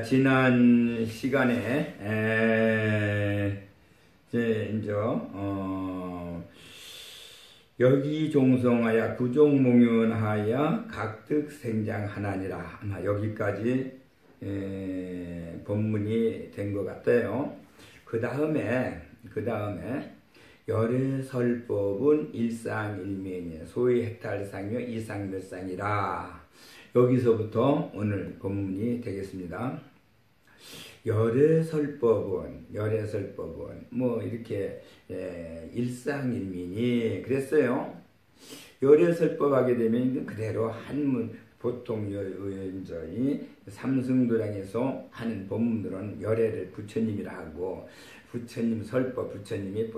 지난 시간에 이제 여기종성하여 구종몽윤하여 각득생장하나니라. 아마 여기까지 본문이 된 것 같아요. 그 다음에 열애설법은 일상일면이 소위 해탈상이요 이상멸상이라. 여기서부터 오늘 본문이 되겠습니다. 열애설법은 뭐 이렇게 일상일민이 그랬어요. 열애설법 하게 되면 그대로 한문 보통 의원저희 삼승도량에서 하는 법문들은 열애를 부처님이라 하고, 부처님 설법, 부처님이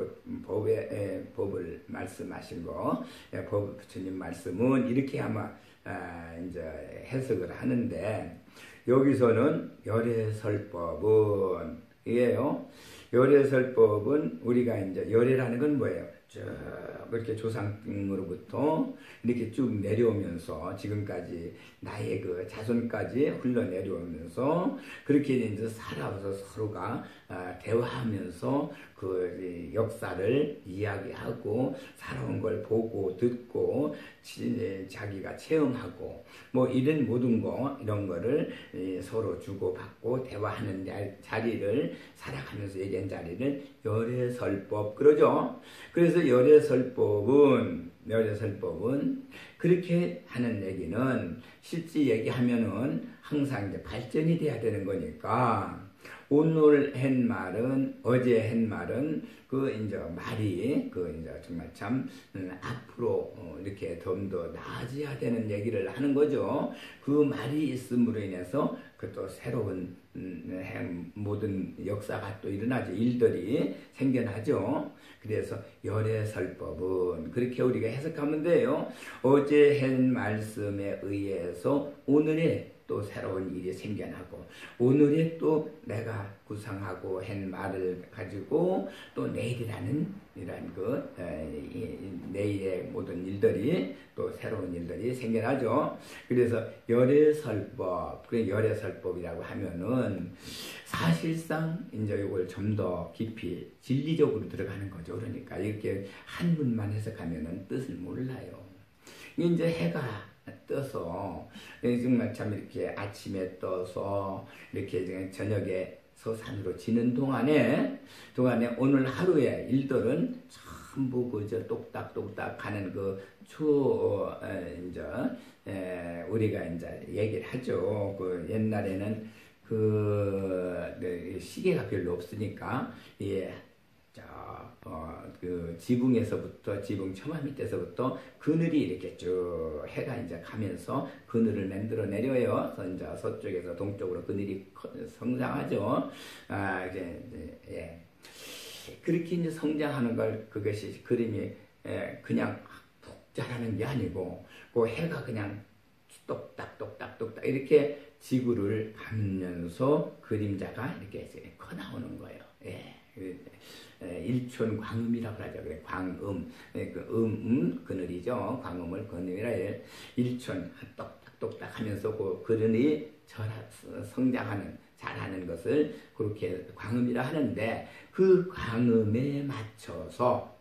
법을 말씀하신 거, 부처님 말씀은 이렇게 아마 이제 해석을 하는데, 여기서는 열애설법은 이에요. 열애설법은 우리가 이제 열애라는 건 뭐예요? 쭉 이렇게 조상으로부터 이렇게 쭉 내려오면서 지금까지 나의 그 자손까지 흘러내려오면서 그렇게 이제 살아와서 서로가 대화하면서 그 역사를 이야기하고 살아온 걸 보고 듣고 자기가 체험하고 뭐 이런 모든 거 이런 거를 서로 주고받고 대화하는 자리를 살아가면서 얘기한 자리를 열애설법 그러죠. 그래서 열애설법은 그렇게 하는 얘기는 실제 얘기하면은 항상 이제 발전이 돼야 되는 거니까, 오늘 한 말은 어제 한 말은 그 이제 말이 그 이제 정말 참 앞으로 이렇게 좀 더 나아져야 되는 얘기를 하는 거죠. 그 말이 있음으로 인해서 그 또 새로운 모든 역사가 또 일어나죠. 일들이 생겨나죠. 그래서 열애설법은 그렇게 우리가 해석하면 돼요. 어제 한 말씀에 의해서 오늘의 또 새로운 일이 생겨나고, 오늘에 또 내가 구상하고 한 말을 가지고 또 내일이라는 이런 내일의 모든 일들이 또 새로운 일들이 생겨나죠. 그래서 열애설법, 그 열애설법이라고 하면은 사실상 이제 이걸 좀 더 깊이 진리적으로 들어가는 거죠. 그러니까 이렇게 한문만 해석하면은 뜻을 몰라요. 이제 해가 떠서 정말 참 이렇게 아침에 떠서 이렇게 저녁에 서산으로 지는 동안에 오늘 하루의 일들은 전부 그저 똑딱똑딱 하는 우리가 이제 얘기를 하죠. 그 옛날에는 그 시계가 별로 없으니까 그 지붕에서부터 지붕 처마 밑에서부터 그늘이 이렇게 쭉 해가 이제 가면서 그늘을 만들어 내려요. 이제 서쪽에서 동쪽으로 그늘이 성장하죠. 그렇게 이제 성장하는 걸 그것이 그림이 그냥 푹 자라는 게 아니고 그 해가 그냥 똑딱똑딱똑딱 이렇게 지구를 감면서 그림자가 이렇게 커 나오는 거예요. 일촌 광음이라고 하죠. 그래, 광음, 그늘이죠. 광음을 그늘이라 해. 일촌 똑딱똑딱 하면서 그 그늘이 성장하는, 자라는 것을 그렇게 광음이라 하는데, 그 광음에 맞춰서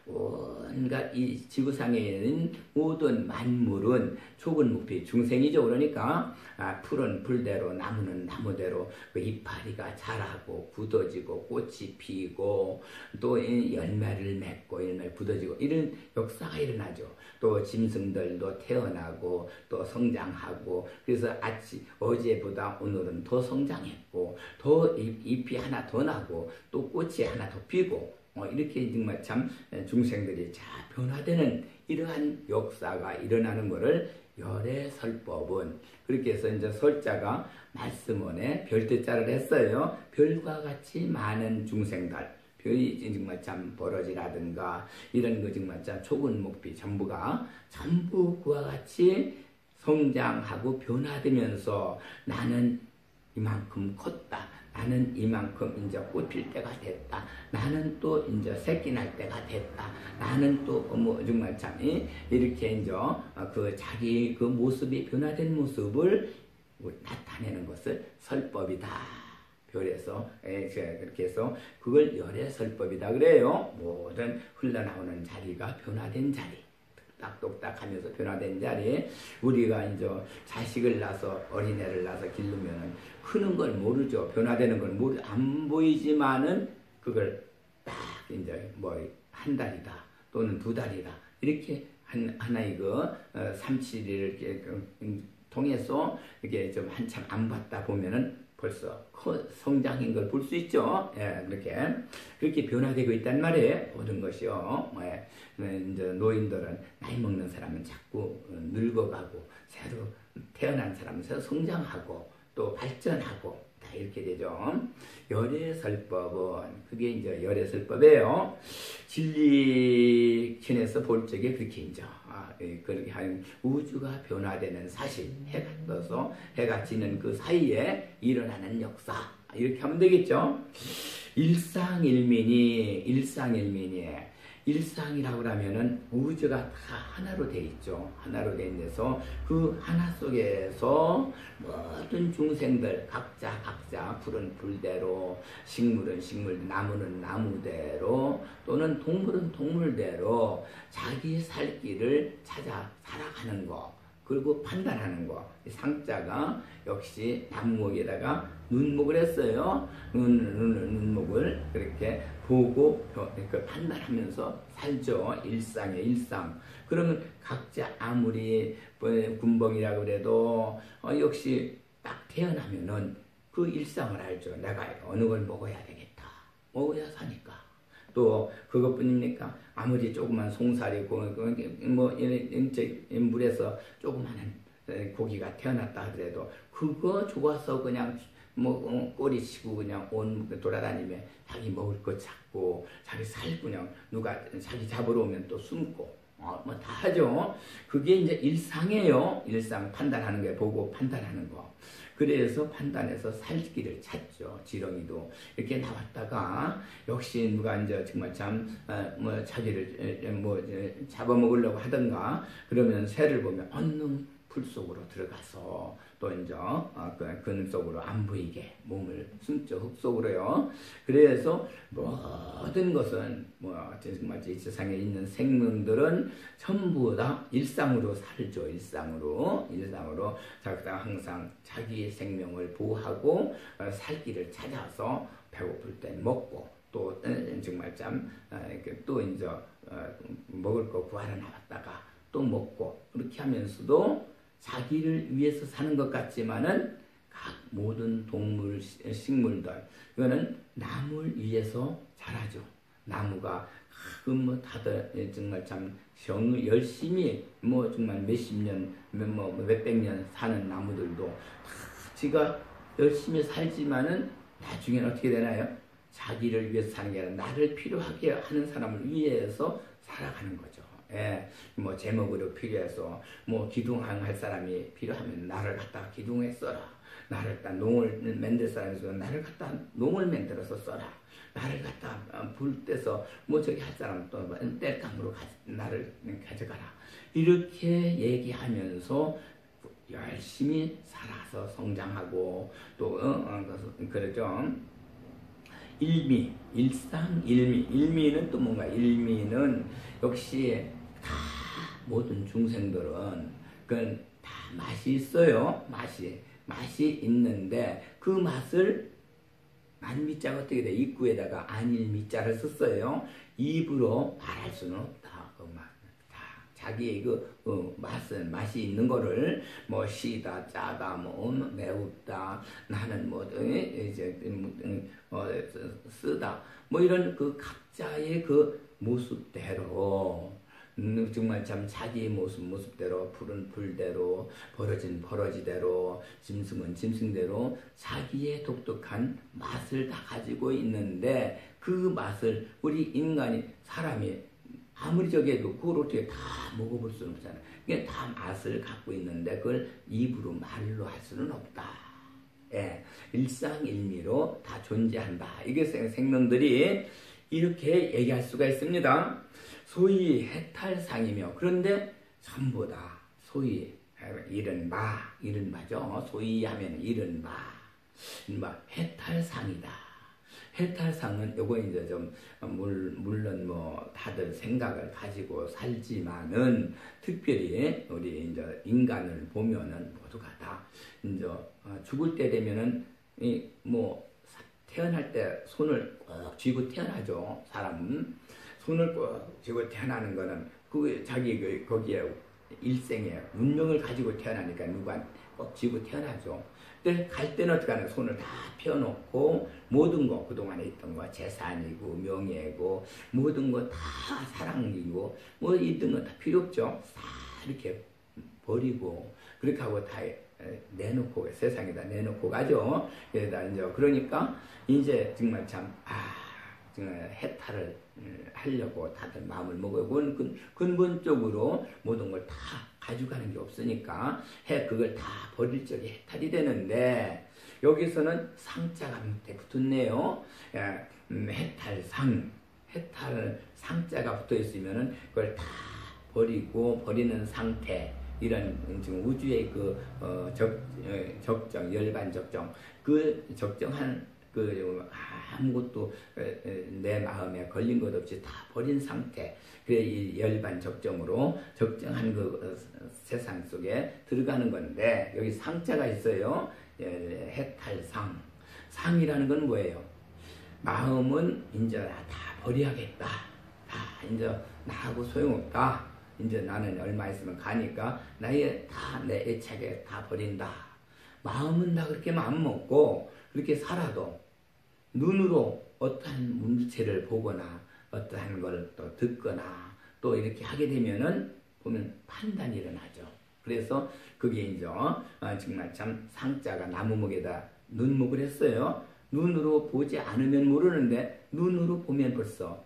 온갖 이 지구상에 있는 모든 만물은 촉은 무피 중생이죠. 그러니까 풀은 풀대로 나무는 나무대로 그 이파리가 자라고 굳어지고 꽃이 피고 또 열매를 맺고 열매를 굳어지고 이런 역사가 일어나죠. 또 짐승들도 태어나고 또 성장하고, 그래서 어제보다 오늘은 더 성장했고 더 잎이 하나 더 나고 또 꽃이 하나 더 피고 이렇게 정말 참 중생들이 잘 변화되는 이러한 역사가 일어나는 것을 열애설법은, 그렇게 해서 이제 설자가 말씀원에 별대자를 했어요. 별과 같이 많은 중생들, 별이 정말 참 버러지라든가 이런 거 정말 참 초근목비 전부가 전부 그와 같이 성장하고 변화되면서 나는 이만큼 컸다. 나는 이만큼 이제 꽃필 때가 됐다. 나는 또 이제 새끼 날 때가 됐다. 나는 또 뭐 정말 참 이렇게 이제 그 자기 그 모습이 변화된 모습을 나타내는 것을 설법이다. 별에서 그렇게 해서 그걸 열의 설법이다 그래요. 모든 흘러나오는 자리가 변화된 자리, 똑딱똑딱하면서 변화된 자리. 우리가 이제 자식을 낳아서 어린애를 낳아서 기르면은 크는 걸 모르죠. 변화되는 걸 안 보이지만은 그걸 딱 이제 뭐 한 달이다 또는 두 달이다 이렇게 하나의 그 3-7일을 이렇게 통해서 이렇게 좀 한참 안 봤다 보면은 벌써 성장인 걸 볼 수 있죠. 예, 그렇게 변화되고 있단 말이에요. 모든 것이요. 예, 이제 노인들은 나이 먹는 사람은 자꾸 늙어가고 새로 태어난 사람은 새로 성장하고 또 발전하고 다 이렇게 되죠. 열애설법은 그게 이제 열애설법이에요. 진리편에서 볼 적에 그렇게 이제 그렇게 한 우주가 변화되는 사실, 해가 떠서 해가 지는 그 사이에 일어나는 역사 이렇게 하면 되겠죠. 일상이라고 하면은 우주가 다 하나로 돼 있죠. 하나로 돼 있는데서 그 하나 속에서 모든 중생들 각자 풀은 풀대로, 식물은 식물, 나무는 나무대로, 또는 동물은 동물대로 자기 살 길을 찾아 살아가는 거, 그리고 판단하는 거. 상자가 역시 나무목에다가 눈목을 했어요. 눈목을 그렇게 보고 판단하면서 살죠. 일상. 그러면 각자 아무리 군범이라고 그래도 역시 딱 태어나면은 그 일상을 알죠. 내가 어느 걸 먹어야 되겠다. 먹어야 사니까. 또 그것뿐입니까? 아무리 조그만 송사리고 뭐 물에서 조그마한 고기가 태어났다 하더라도 그거 좋아서 그냥 뭐 꼬리 치고 그냥 온 돌아다니며 자기 먹을 거 찾고 자기 살 그냥 누가 자기 잡으러 오면 또 숨고 뭐 다 하죠. 그게 이제 일상이에요. 일상 판단하는 게 보고 판단하는 거. 그래서 판단해서 살 길을 찾죠. 지렁이도 이렇게 나왔다가 역시 누가 이제 정말 뭐 자기를 뭐 잡아먹으려고 하던가 그러면 새를 보면 얼른 풀 속으로 들어가서 또 이제 그 속으로 안 보이게 몸을 숨죠. 흙 속으로요. 그래서 모든 것은 뭐 정말 이 세상에 있는 생명들은 전부 다 일상으로 살죠. 일상으로 항상 자기의 생명을 보호하고 살 길을 찾아서 배고플 때 먹고 또 정말 또 이제 먹을 거 구하러 나왔다가 또 먹고 그렇게 하면서도 자기를 위해서 사는 것 같지만은 각 모든 동물, 식물들 이거는 남을 위해서 자라죠. 나무가 뭐 다들 정말 열심히 뭐 정말 몇십 년, 몇백 년 사는 나무들도 다 지가 열심히 살지만은 나중에는 어떻게 되나요? 자기를 위해서 사는 게 아니라 나를 필요하게 하는 사람을 위해서 살아가는 거죠. 예, 뭐 제목으로 필요해서 뭐 기둥할 사람이 필요하면 나를 갖다가 기둥에 써라. 나를 갖다 농을 만들 사람이 있으면 나를 갖다 농을 만들어서 써라. 나를 갖다 불 떼서 뭐 저기 할 사람 또 땔감으로 나를 가져가라. 이렇게 얘기하면서 열심히 살아서 성장하고 또 그러죠. 일미는 또 뭔가 일미는 역시 다 모든 중생들은 그건 다 맛이 있어요. 맛이 있는데 그 맛을 안미자가 어떻게 돼? 입구에다가 안일미자를 썼어요. 입으로 말할 수는 없다. 자기의 맛이 있는 거를 뭐 시다, 짜다, 뭐 매우다, 나는 뭐 이제 쓰다, 뭐 이런 그 각자의 그 모습대로 정말 자기의 모습대로 풀은 풀대로 벌어진 벌어지대로 짐승은 짐승대로 자기의 독특한 맛을 다 가지고 있는데 그 맛을 우리 인간이 사람이 아무리 저기해도 그걸 어떻게 다 먹어볼 수는 없잖아요. 이게 다 맛을 갖고 있는데 그걸 입으로 말로 할 수는 없다. 예, 일상일미로 다 존재한다. 이게 생명들이 이렇게 얘기할 수가 있습니다. 소위 해탈상이며 그런데 전부 다 소위 이른바죠. 소위 하면 이른바 해탈상이다. 해탈상은 요거 이제 좀 물론 뭐 다들 생각을 가지고 살지만은 특별히 우리 이제 인간을 보면은 모두가 다 이제 죽을 때 되면은 이 뭐 태어날 때 손을 꼭 쥐고 태어나죠. 사람은 손을 꼭 쥐고 태어나는 거는 그 자기 거기에 일생에 운명을 가지고 태어나니까 누가 꼭 쥐고 태어나죠. 근데 갈 때는 어떻게 하나 손을 다 펴놓고 모든 거 그동안에 있던 거 재산이고 명예고 모든 거 다 사랑이고 뭐 있던 거 다 필요 없죠. 다 이렇게 버리고 그렇게 하고 다 내놓고 세상에다 내놓고 가죠. 그러니까 이제 정말 정말 해탈을 하려고 다들 마음을 먹어요. 그건 근본적으로 모든 걸 다 가져가는 게 없으니까 그걸 다 버릴 적에 해탈이 되는데 여기서는 상자가 밑에 붙었네요. 해탈 상자가 붙어 있으면은 그걸 다 버리는 상태. 이런 지금 우주의 적정, 열반 적정, 그 적정한 아무것도 내 마음에 걸린 것 없이 다 버린 상태. 그래 이 열반 적정으로 적정한 세상 속에 들어가는 건데 여기 상자가 있어요. 해탈상. 상이라는 건 뭐예요? 마음은 이제 다 버려야겠다. 다 이제 나하고 소용없다. 이제 나는 얼마 있으면 가니까 내 애착에 다 버린다. 마음은 다 그렇게 마음 먹고 그렇게 살아도 눈으로 어떠한 물체를 보거나 어떠한 걸 또 듣거나 또 이렇게 하게 되면은 보면 판단이 일어나죠. 그래서 그게 이제 정말 참 상자가 나무목에다 눈목을 했어요. 눈으로 보지 않으면 모르는데 눈으로 보면 벌써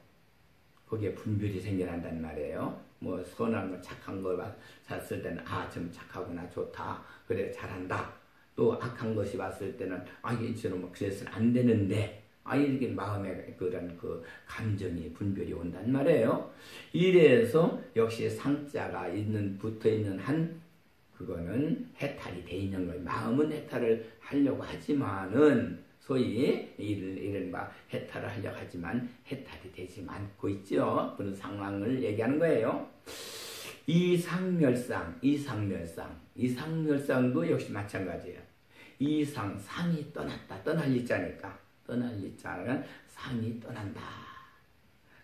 거기에 분별이 생겨난단 말이에요. 뭐 선한 거 착한 거 봤을 때는 좀 착하구나 좋다 그래 잘한다. 또 악한 것이 봤을 때는 이처럼 그래서는 안 되는데 이렇게 마음에 그런 감정이 분별이 온단 말이에요. 이래서 역시 상자가 붙어 있는 한 그거는 해탈이 돼 있는 거예요. 마음은 해탈을 하려고 하지만은 소위 이른바 해탈을 하려고 하지만 해탈이 되지 않고 있죠. 그런 상황을 얘기하는 거예요. 이상멸상도 역시 마찬가지예요. 상이 떠났다. 떠날 리자니까. 떠날 리자는 상이 떠난다.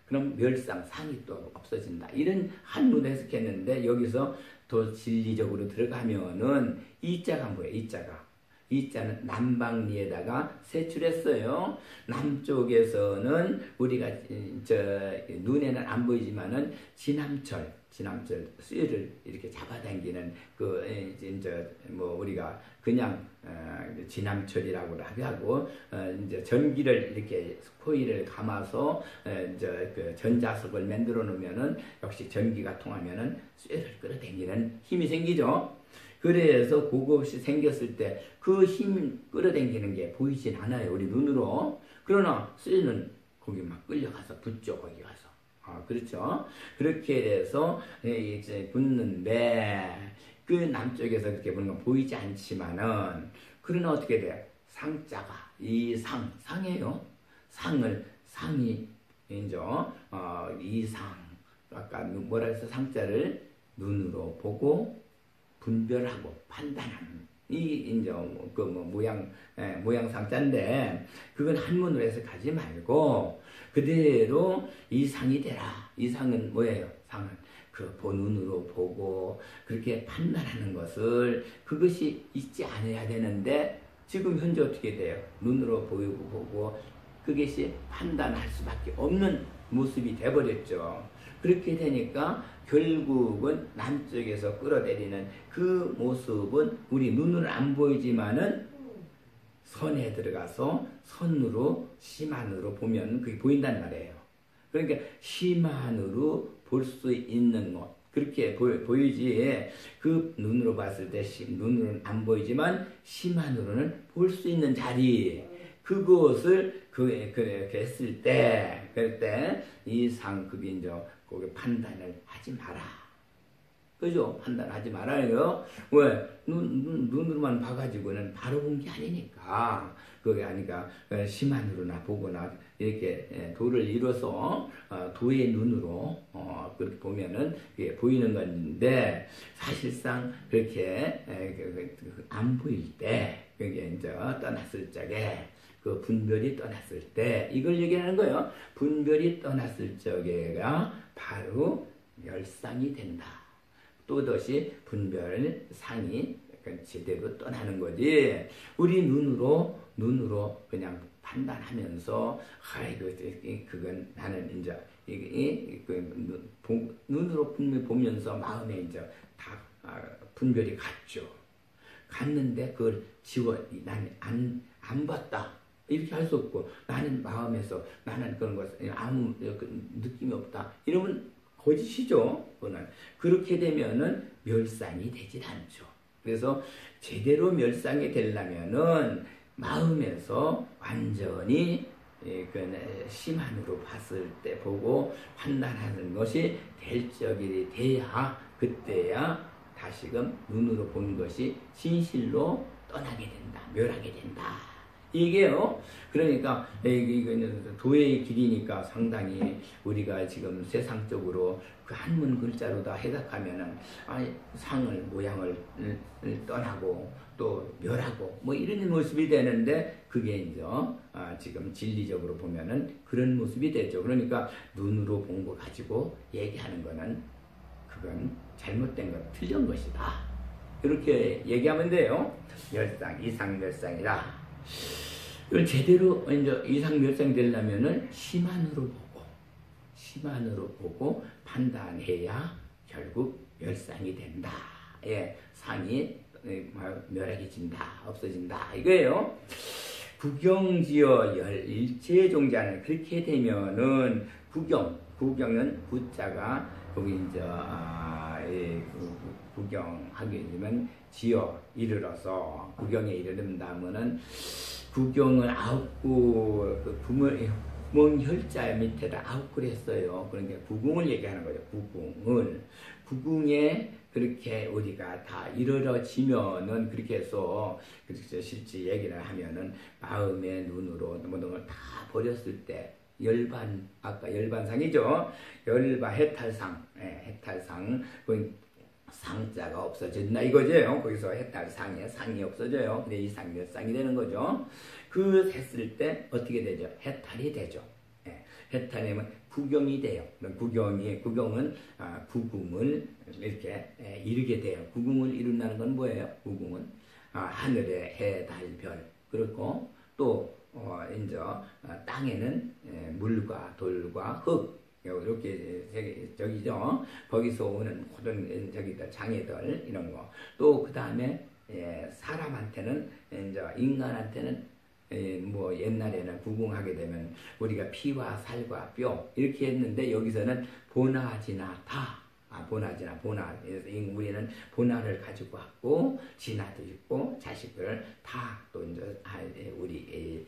그럼 상이 또 없어진다. 이런 한문으로 해석했는데 여기서 더 진리적으로 들어가면은 이자가 뭐예요? 이자는 남방리에다가 세출했어요. 남쪽에서는 우리가 눈에는 안 보이지만은 지남철 수위를 이렇게 잡아당기는 우리가 그냥 지남철이라고 하고 이제 전기를 이렇게 코일을 감아서 전자석을 만들어 놓으면은 역시 전기가 통하면은 수위를 끌어당기는 힘이 생기죠. 그래서 그것이 생겼을 때 그 힘 끌어당기는 게 보이진 않아요. 우리 눈으로. 그러나 수위는 거기 막 끌려가서 붙죠. 거기 가서. 그렇죠. 그렇게 해서 이제 붙는데 그 남쪽에서 그렇게 보는 건 보이지 않지만은 그러나 어떻게 돼요? 상자가 상이에요. 상이 이제 아까 뭐라 해서 상자를 눈으로 보고 분별하고 판단하는 이제 모양 상자인데 그건 한문으로 해석하지 말고 그대로 이상이 되라. 이상은 뭐예요? 상은 본눈으로 보고 그렇게 판단하는 그것이 있지 않아야 되는데 지금 현재 어떻게 돼요? 눈으로 보고 그것이 판단할 수밖에 없는 모습이 돼버렸죠. 그렇게 되니까 결국은 남쪽에서 끌어내리는 그 모습은 우리 눈으로 안 보이지만은 선에 들어가서 심한으로 보면 그게 보인단 말이에요. 그러니까 심한으로 볼 수 있는 것 그렇게 보이지 그 눈으로 봤을 때 눈으로는 안 보이지만 심한으로는 볼 수 있는 자리 그것을 그렇게 했을 때 그때 그게 이제 거기 판단을 하지 마라. 그죠? 판단하지 말아요. 왜? 눈으로만 봐가지고는 바로 본 게 아니니까. 그게 아니까 심한으로나 보거나 이렇게 도를 이뤄서 도의 눈으로 그렇게 보면은 이게 보이는 건데 사실상 그렇게 안 보일 때 그게 이제 떠났을 적에 그 분별이 떠났을 때 이걸 얘기하는 거예요. 분별이 떠났을 적에가 바로 멸상이 된다. 또다시 분별상이 제대로 떠나는 거지. 우리 눈으로 그냥 판단하면서 아이고 그건 나는 이제 눈으로 분명 보면서 마음에 이제 다 분별이 갔죠. 갔는데 그걸 나는 안 봤다. 이렇게 할 수 없고 나는 마음에서 나는 그런 것을 아무 느낌이 없다. 이러면 거짓이죠. 그거는. 그렇게 되면은 멸상이 되질 않죠. 그래서 제대로 멸상이 되려면은 마음에서 완전히 심한으로 봤을 때 보고 판단하는 것이 될 적이 돼야 그때야 다시금 눈으로 보는 것이 진실로 떠나게 된다. 멸하게 된다. 이게요. 그러니까 이거는 도의 길이니까 상당히 우리가 지금 세상적으로 그 한문 글자로 다 해석하면은 상을 모양을 떠나고 또 멸하고 뭐 이런 모습이 되는데 그게 이제 지금 진리적으로 보면은 그런 모습이 되죠. 그러니까 눈으로 본 거 가지고 얘기하는 거는 그건 잘못된 것, 틀린 것이다. 이렇게 얘기하면 돼요. 멸상, 이상멸상이다. 이걸 제대로 이제 이상멸상이 되려면은 심한으로 보고 판단해야 결국 멸상이 된다. 예, 상이 멸하게진다, 없어진다 이거예요. 구경지어 일체종자는 그렇게 되면은 구경은 구자가 거기 이제 구경하게 되면 지어 이르러서 구경에 이르는다면은 구경을 아홉구 구멍혈자 밑에다 아홉구를 했어요. 그러니까 구궁을 얘기하는 거죠. 구궁에 그렇게 우리가 다 이르러지면은 그렇게 해서 그렇게 실제 얘기를 하면은 마음의 눈으로 모든 걸 다 버렸을 때 아까 열반상이죠. 해탈상, 상자가 없어진다 이거죠. 거기서 해탈상에 상이 없어져요. 근데 이상멸상이 되는 거죠. 그 했을 때 어떻게 되죠? 해탈이 되죠. 해탈이면 구경이 돼요. 구경은 구궁을 이렇게 이루게 돼요. 구궁을 이룬다는 건 뭐예요? 구궁은 하늘의 해, 달, 별 그렇고 또 이제 땅에는 물과 돌과 흙 이렇게 저기죠. 거기서 오는 모든 저기들 장애들 이런 거. 또 그 다음에 사람한테는 이제 인간한테는 뭐 옛날에는 구궁하게 되면 우리가 피와 살과 뼈 이렇게 했는데 여기서는 보나지나 다. 보나. 우리는 보나를 가지고 왔고, 진아도 있고, 자식을 다 또 이제 우리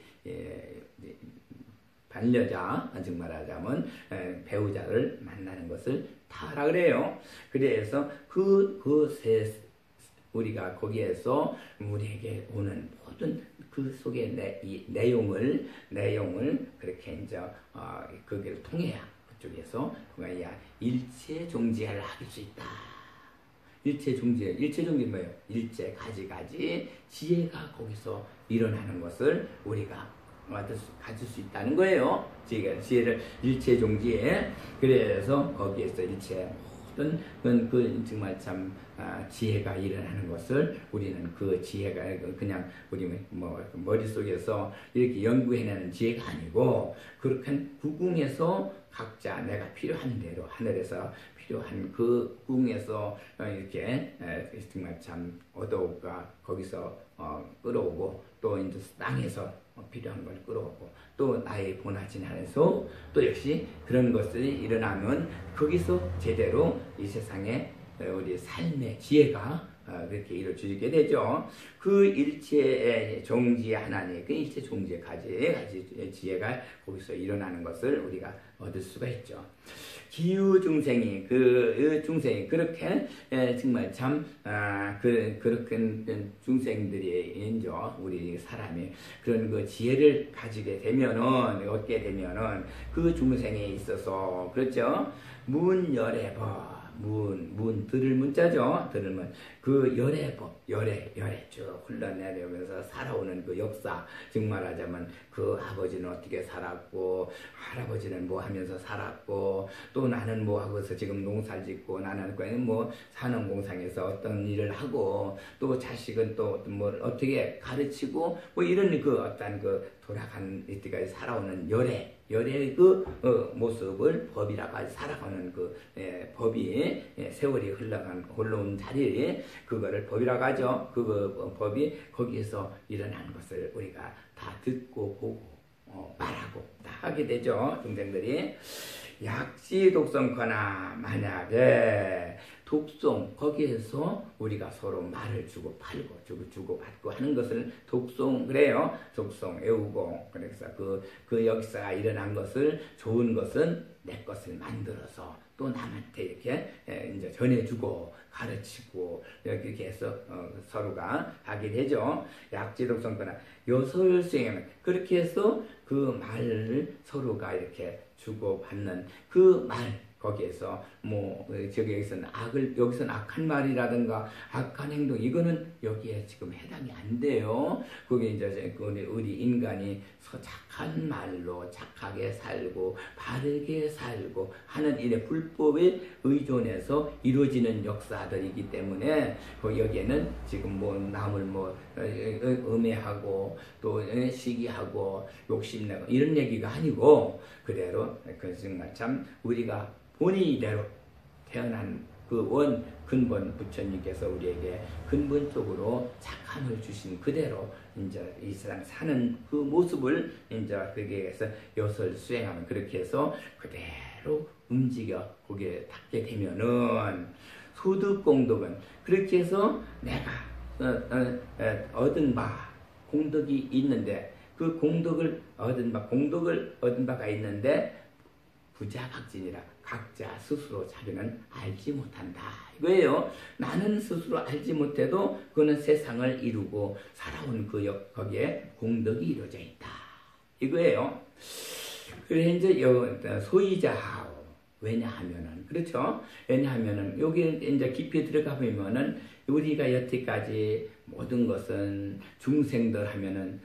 반려자, 즉 말하자면 배우자를 만나는 것을 다라 그래요. 그래서 우리가 거기에서 우리에게 오는 모든 그 속의 이 내용을 그렇게 이제 거기를 통해야 그쪽에서 그야 일체 종지를 할 수 있다. 일체 종지는 뭐예요? 일체 가지 지혜가 거기서 일어나는 것을 우리가 가질 수 있다는 거예요. 지혜를 일체 종지에. 그래서 거기에서 일체 모든 그 정말 참 지혜가 일어나는 것을 우리는 그 지혜가 그냥 우리 머릿속에서 이렇게 연구해내는 지혜가 아니고 그렇게 구궁에서 각자 내가 필요한 대로 하늘에서 필요한 그 궁에서 이렇게 정말 참 얻어올까 거기서 끌어오고 또 이제 땅에서 필요한 걸 끌어오고 또 나의 보나진 안에서 또 역시 그런 것들이 일어나면 거기서 제대로 이 세상에 우리 삶의 지혜가 그렇게 이루어지게 되죠. 그 일체의 종지 하나님, 그 일체 종지의 가지 지혜가 거기서 일어나는 것을 우리가 얻을 수가 있죠. 기후 중생이 그 중생이 그렇게 정말 참 그렇게 중생들이 이제 우리 사람이 그런 그 지혜를 가지게 되면은 얻게 되면은 그 중생에 있어서 그렇죠. 문열애법 들을 문자죠. 들으면 그 열애법, 열애 쭉 흘러내려면서 살아오는 그 역사, 즉 말하자면 그 아버지는 어떻게 살았고, 할아버지는 뭐 하면서 살았고, 또 나는 뭐 하고서 지금 농사를 짓고, 나는 뭐 산업공상에서 어떤 일을 하고, 또 자식은 또 뭐 어떻게 가르치고, 뭐 이런 그 어떤 그 돌아간 이때까지 살아오는 열애의 그 모습을 법이라고 살아가는 그 법이 세월이 흘러온 자리에 그거를 법이라고 하죠. 그 법이 거기에서 일어나는 것을 우리가 다 듣고 보고 말하고 다 하게 되죠. 중생들이 약시 독성거나 만약에 독송 거기에서 우리가 서로 말을 주고 팔고 주고 받고 하는 것을 독송 그래요. 독송 애우고 그래서 그 역사가 일어난 것을 좋은 것은 내 것을 만들어서 또 남한테 이렇게 이제 전해주고 가르치고 이렇게 해서 서로가 하게 되죠. 약지 독성거나 요설수행은 그렇게 해서 그 말을 서로가 이렇게 주고 받는 그 말. 거기에서 뭐 여기서는 악한 말이라든가 악한 행동 이거는 여기에 지금 해당이 안 돼요. 그게 이제 우리 인간이 착한 말로 착하게 살고 바르게 살고 하는 일의 불법에 의존해서 이루어지는 역사들이기 때문에 여기에는 지금 뭐 남을 뭐 음해하고 또 시기하고 욕심내고 이런 얘기가 아니고 그대로 그 정말 참 우리가 본의대로 태어난 그 근본 부처님께서 우리에게 근본적으로 착함을 주신 그대로 이제 이 세상 사는 그 모습을 이제 거기에서 요설 수행하면 그렇게 해서 그대로 움직여 거기에 닿게 되면은 소득공덕은 그렇게 해서 내가 얻은 바 공덕이 있는데 그 공덕을 얻은 바가 있는데 부자각진이라 각자 스스로 자기는 알지 못한다. 이거예요. 나는 스스로 알지 못해도 그거는 세상을 이루고 살아온 거기에 공덕이 이루어져 있다. 이거예요. 그래 이제 소이자하오. 왜냐하면은 그렇죠. 왜냐하면은 여기 이제 깊이 들어가 보면은 우리가 여태까지 모든 것은 중생들 하면은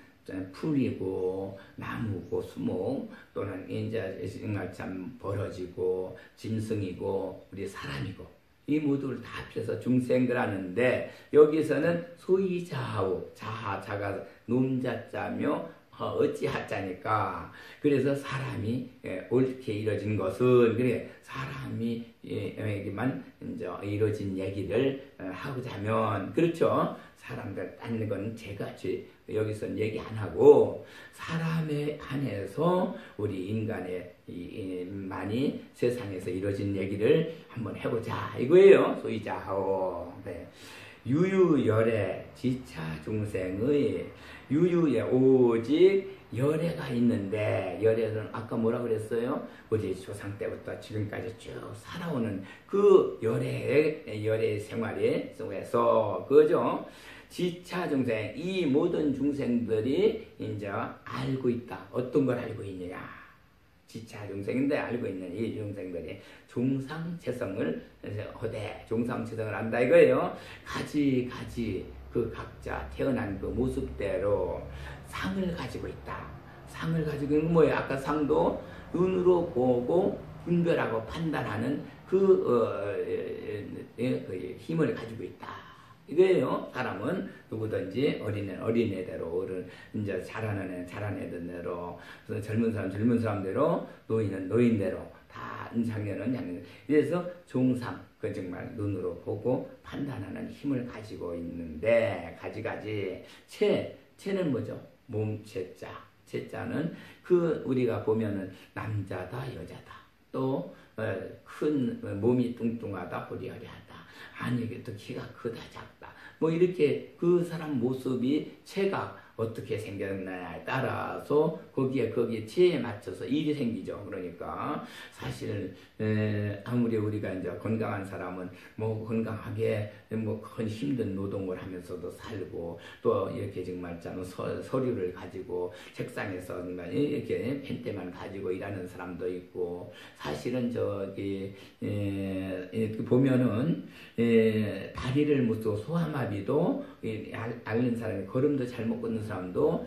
풀이고 나무고 수목 또는 이제 정말 참 벌어지고 짐승이고 우리 사람이고 이 모두를 다 합쳐서 중생들 하는데 여기서는 소위 자가 놈자자며 어찌하자니까 그래서 사람이 옳게 이루어진 것은 그래 사람이에게만 이제 이루어진 얘기를 하고자면 그렇죠. 사람들 딴 건 제가 여기서는 얘기 안 하고 사람에 한해서 우리 인간의 많이 세상에서 이루어진 얘기를 한번 해보자 이거예요. 소이자하오. 네. 유유열애 지차 중생의 유유에 오직 열애가 있는데 열애는 아까 뭐라 그랬어요? 우리 조상 때부터 지금까지 쭉 살아오는 그 열애 생활에 속에서 그죠? 지차 중생 이 모든 중생들이 이제 알고 있다. 어떤 걸 알고 있느냐? 지차 중생인데 알고 있는 이 중생들이 종상체성을 허대 종상체성을 안다 이거예요. 가지 그 각자 태어난 그 모습대로 상을 가지고 있다. 상을 가지고 있는 뭐예요? 아까 상도 눈으로 보고 분별하고 판단하는 그 힘을 가지고 있다. 이거예요. 사람은 누구든지 어린애대로 어른 이제 자라는 애들대로 젊은 사람대로 노인은 노인대로 다 장년은 장년. 그래서 종상 그 정말 눈으로 보고 판단하는 힘을 가지고 있는데 가지 체는 뭐죠? 몸체자. 체자는 그 우리가 보면은 남자다 여자다 또 큰 몸이 뚱뚱하다 호리호리하다 아니 이게 또 키가 크다 작다 뭐 이렇게 그 사람 모습이 체가 어떻게 생겼느냐에 따라서 거기에 체에 맞춰서 일이 생기죠. 그러니까 사실 아무리 우리가 이제 건강한 사람은 뭐 건강하게 뭐 큰 힘든 노동을 하면서도 살고 또 이렇게 정말 참 서류를 가지고 책상에서 정말 이렇게 펜대만 가지고 일하는 사람도 있고 사실은 저기 보면은 다리를 못 쓰고 소아마비도 앓는 사람이 걸음도 잘못 걷는 사람도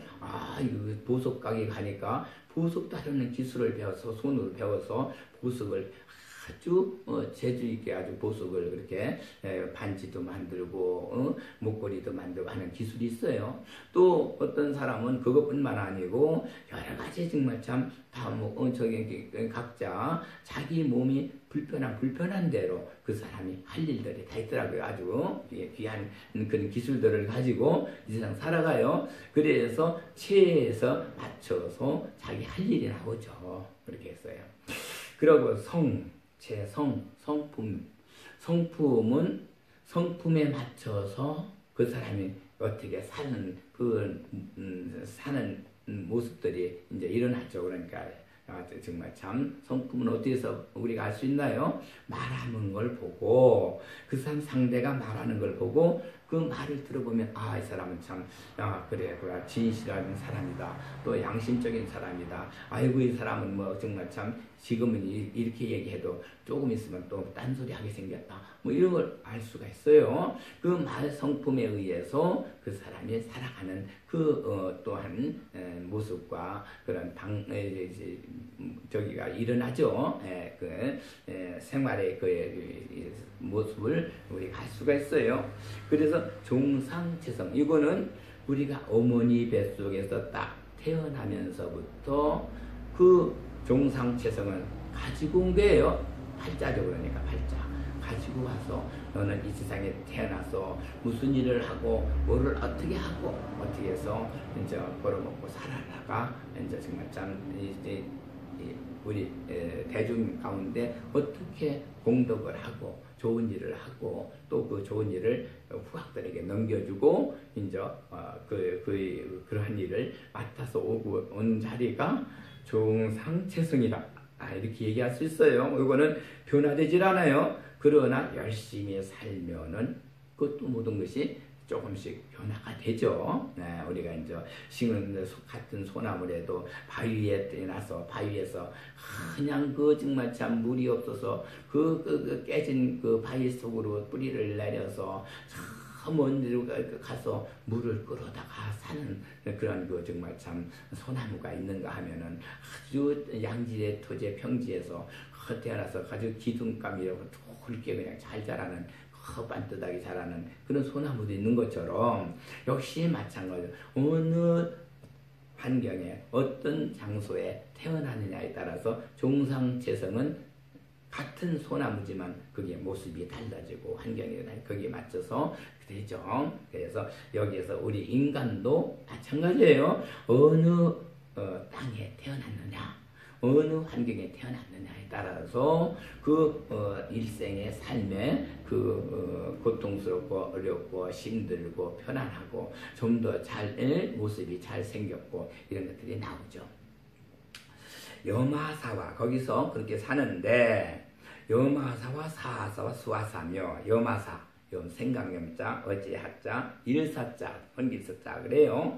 이거 보석 가게 가니까 보석도 하려는 기술을 배워서 손으로 배워서 보석을 아주 재주 있게 아주 보석을 그렇게 반지도 만들고 목걸이도 만들고 하는 기술이 있어요. 또 어떤 사람은 그것뿐만 아니고 여러 가지 정말 참 다 뭐 저기 각자 자기 몸이 불편한 대로 그 사람이 할 일들이 다 있더라고요. 아주 귀한 그런 기술들을 가지고 이 세상 살아가요. 그래서 체에서 맞춰서 자기 할 일이 나오죠. 그렇게 했어요. 그리고 성품은 성품에 맞춰서 그 사람이 어떻게 사는 사는 모습들이 이제 일어나죠. 그러니까 정말 참 성품은 어떻게 해서 우리가 알 수 있나요? 말하는 걸 보고 그 사람 상대가 말하는 걸 보고 그 말을 들어보면 이 사람은 참 그래 진실한 사람이다. 또 양심적인 사람이다. 아이고 이 사람은 뭐 정말 참 지금은 이렇게 얘기해도 조금 있으면 또 딴소리 하게 생겼다. 뭐 이런 걸 알 수가 있어요. 그 말 성품에 의해서 그 사람이 살아가는 그 또한 모습과 그런 저기가 일어나죠. 생활의 그 모습을 우리가 알 수가 있어요. 그래서 종상체성 이거는 우리가 어머니 뱃속에서 딱 태어나면서부터 그 종상체성을 가지고 온 거예요. 팔자죠. 그러니까 팔자 가지고 와서 너는 이 세상에 태어나서 무슨 일을 하고 뭐를 어떻게 하고 어떻게 해서 이제 벌어먹고 살아나가 이제 정말 참 우리 대중 가운데 어떻게 공덕을 하고 좋은 일을 하고 또 그 좋은 일을 후학들에게 넘겨주고 이제 그러한 일을 맡아서 온 자리가 종상체성이다. 이렇게 얘기할 수 있어요. 이거는 변화되질 않아요. 그러나 열심히 살면은 그것도 모든 것이 조금씩 변화가 되죠. 우리가 이제 심은 같은 소나무라도 바위 위에 나서 바위에서 그냥 그 정말 참 물이 없어서 그 깨진 그 바위 속으로 뿌리를 내려서 먼 데로 가서 물을 끌어다가 사는 그런 그 정말 참 소나무가 있는가 하면은 아주 양질의 토지의 평지에서 태어나서 아주 기둥감이라고 굵게 그냥 잘 자라는 반듯하게 자라는 그런 소나무도 있는 것처럼 역시 마찬가지로 어느 환경에 어떤 장소에 태어나느냐에 따라서 종상체성은 같은 소나무지만 그게 모습이 달라지고 환경이 거기에 맞춰서 되죠. 그래서 여기에서 우리 인간도 마찬가지예요. 어느 땅에 태어났느냐 어느 환경에 태어났느냐에 따라서 그 일생의 삶에 그 고통스럽고 어렵고 힘들고 편안하고 좀 더 모습이 잘 생겼고 이런 것들이 나오죠. 염하사와 거기서 그렇게 사는데 염하사와 사하사와 수하사며 염하사 생강염자 어제하자 일사자 헌기서자 그래요.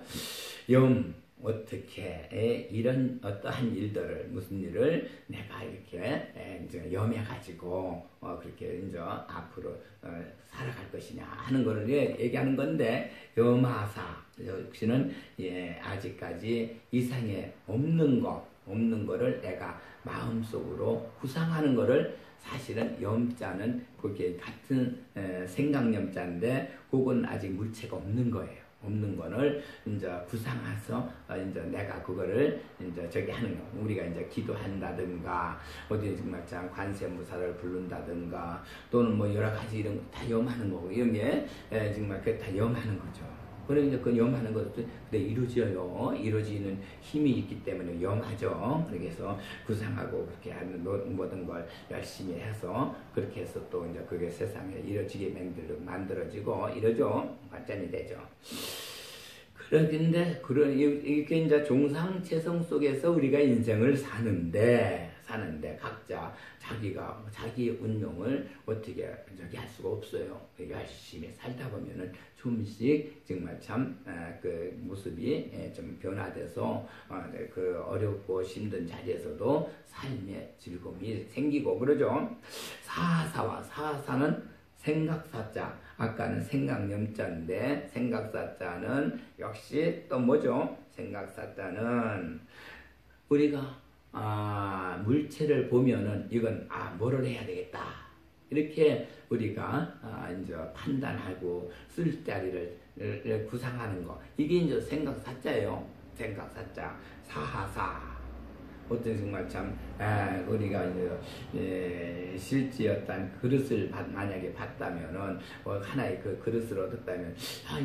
어떻게 이런 어떠한 일들을 무슨 일을 내가 이렇게 이제 염해가지고 그렇게 이제 앞으로 살아갈 것이냐 하는 거를 얘기하는 건데 염하사 역시는 아직까지 이상에 없는 거를 내가 마음속으로 구상하는 거를 사실은 염자는 그게 같은 생강염자인데 그건 아직 물체가 없는 거예요. 없는 거를 이제 구상해서 이제 내가 그거를 이제 저기 하는 거. 우리가 이제 기도한다든가 어디 정말 참 관세무사를 부른다든가 또는 뭐 여러 가지 이런 거 다 염하는 거고 이런 게 정말 그게 다 염하는 거죠. 그러면 이제 그 염하는 것도 그래 이루어져요. 이루어지는 힘이 있기 때문에 염하죠. 그래서 구상하고 그렇게 하는 모든 걸 열심히 해서 그렇게 해서 또 이제 그게 세상에 이루어지게 만들어지고 이러죠. 발전이 되죠. 그런데 이렇게 이제 종상체성 속에서 우리가 인생을 사는데 각자 자기 운명을 어떻게 할 수가 없어요. 열심히 살다 보면은 조금씩 정말 참 그 모습이 좀 변화돼서 그 어렵고 힘든 자리에서도 삶의 즐거움이 생기고 그러죠. 사사는 생각사자, 아까는 생각염자인데 생각사자는 역시 또 뭐죠? 생각사자는 우리가 물체를 보면은 이건 뭐를 해야 되겠다 이렇게 우리가 이제 판단하고 쓸 자리를 구상하는 거 이게 이제 생각사자예요. 생각사자 사하사. 어떤 정말 참 우리가 이제 실제 어떤 그릇을 만약에 봤다면은 하나의 그 그릇을 얻었다면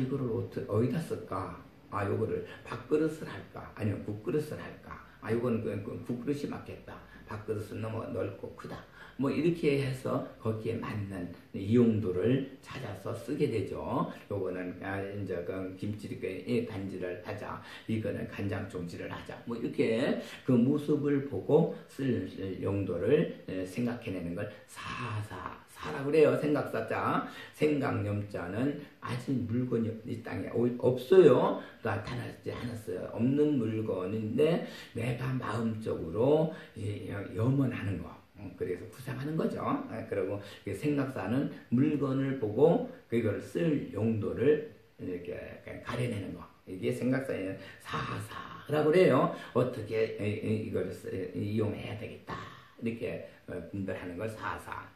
이거를 어디다 쓸까? 요거를 밥그릇을 할까? 아니면 국그릇을 할까? 요거는 국그릇이 맞겠다. 밥그릇은 너무 넓고 크다. 뭐 이렇게 해서 거기에 맞는 이용도를 찾아서 쓰게 되죠. 요거는 이제 그 김치찌개 반지를 하자. 이거는 간장 종지를 하자. 뭐 이렇게 그 모습을 보고 쓸 용도를 생각해내는 걸 사라고 그래요. 생각사자. 생각염자는 아직 물건이 이 땅에 없어요. 나타나지 않았어요. 없는 물건인데 내가 마음적으로 염원하는 거. 그래서 구상하는 거죠. 그리고 생각사는 물건을 보고 그걸 쓸 용도를 이렇게 가려내는 거. 이게 생각사의 사사라고 그래요. 어떻게 이걸 이용해야 되겠다. 이렇게 분별하는 걸 사사.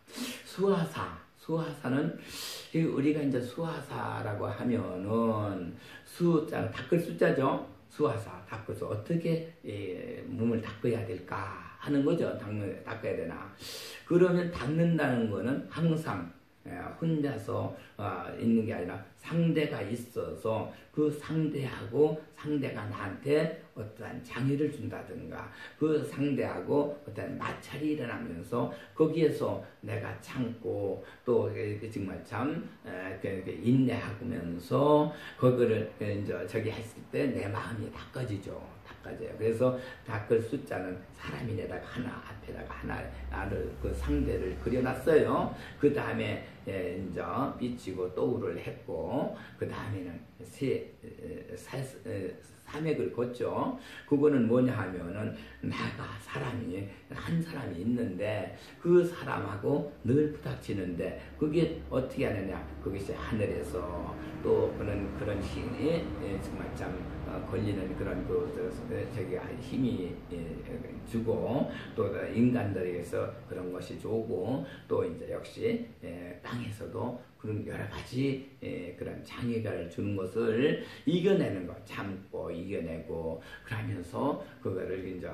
수화사는 우리가 이제 수화사라고 하면은 숫자 닦을 숫자죠. 수화사 닦아서 어떻게 몸을 닦아야 될까 하는 거죠. 닦아야 되나. 그러면 닦는다는 거는 항상 혼자서 있는 게 아니라 상대가 있어서 그 상대하고 상대가 나한테 어떠한 장애를 준다든가 그 상대하고 어떤 마찰이 일어나면서 거기에서 내가 참고 또 정말 참 인내하면서 그거를 이제 저기 했을 때 내 마음이 닦아지죠. 그래서 닦을 숫자는 사람인에다가 하나 앞에다가 하나를 그 상대를 그려놨어요. 그 다음에 이제 삐치고 또우를 했고 그 다음에는 삼액을 걷죠. 그거는 뭐냐 하면은 나가 한 사람이 있는데 그 사람하고 늘 부닥치는데 그게 어떻게 하느냐. 그것이 하늘에서 또 그런 힘이 정말 참 걸리는 그런 힘이 주고 또 인간들에게서 그런 것이 좋고 또 이제 역시 땅에서도 그런 여러 가지 그런 장애를 주는 것을 이겨내는 것, 참고 이겨내고 그러면서 그거를 이제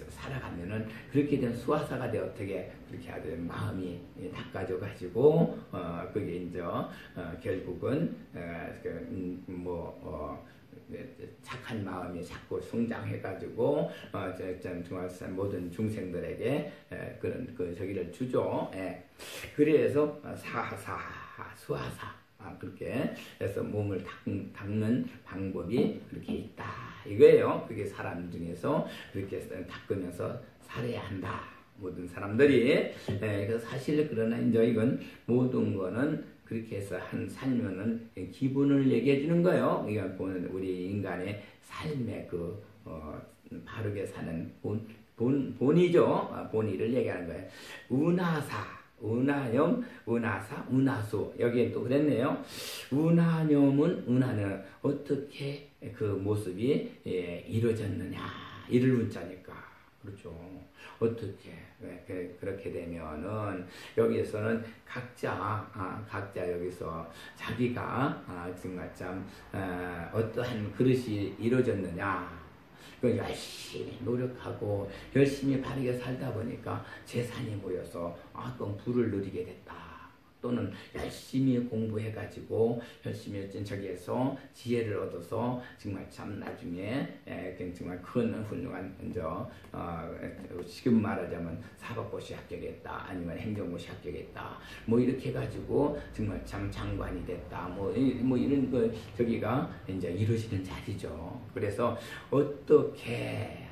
살아가면은 그렇게 된 수화사가 돼 어떻게 그렇게 하든 마음이 닦아져 가지고 그게 이제 결국은 착한 마음이 자꾸 성장해가지고 정말 모든 중생들에게 그런 저기를 주죠. 그래서 수화사 그렇게 해서 몸을 닦는 방법이 그렇게 있다 이거예요. 그게 사람 중에서 그렇게 닦으면서 살아야 한다. 모든 사람들이 사실 그러나 이제 이건 모든 거는 그렇게 해서 살면은 기분을 얘기해 주는 거예요. 이건 보는 우리 인간의 삶의 바르게 사는 본이죠. 본의를 얘기하는 거예요. 운하염, 운하사, 운하수. 여기에 또 그랬네요. 운하는 어떻게 그 모습이 이루어졌느냐. 이를 운자니까. 그렇죠. 어떻게 그렇게 되면은 여기에서는 각자 여기서 자기가 정말 참 어떠한 그릇이 이루어졌느냐 열심히 노력하고 열심히 바르게 살다 보니까 재산이 모여서 그럼 부를 누리게 됐다. 또는 열심히 공부해가지고 열심히 저기에서 지혜를 얻어서 정말 참 나중에 정말 큰 훌륭한 지금 말하자면 사법고시 합격했다 아니면 행정고시 합격했다 뭐 이렇게 해가지고 정말 참 장관이 됐다 뭐 이런 거 저기가 이제 이루어지는 자리죠. 그래서 어떻게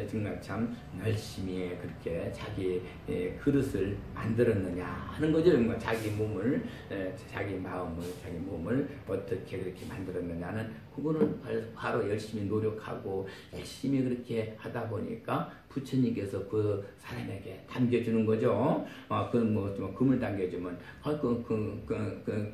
정말 참 열심히 그렇게 자기 그릇을 만들었느냐 하는 거죠. 정말 자기 몸을 자기 마음을 자기 몸을 어떻게 그렇게 만들었느냐는 그거는 바로 열심히 노력하고 열심히 그렇게 하다 보니까 부처님께서 그 사람에게 담겨주는 거죠. 뭐 금을 담겨주면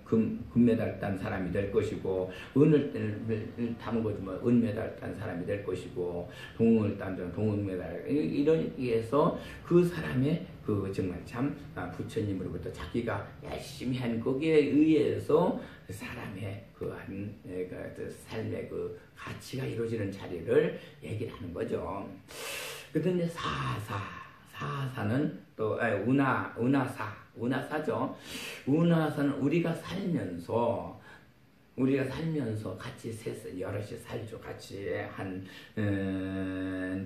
금 메달 딴 사람이 될 것이고 은을 담궈주면 은 메달 딴 사람이 될 것이고 동을 딴 동은 메달 이런 위해서 그 사람의 그 정말 참 부처님으로부터 자기가 열심히 한 거기에 의해서 사람의 그 삶의 그 가치가 이루어지는 자리를 얘기를 하는 거죠. 그런데 사사는 또 운하사죠. 운하사는 우리가 살면서 같이 여럿이 살죠. 같이 한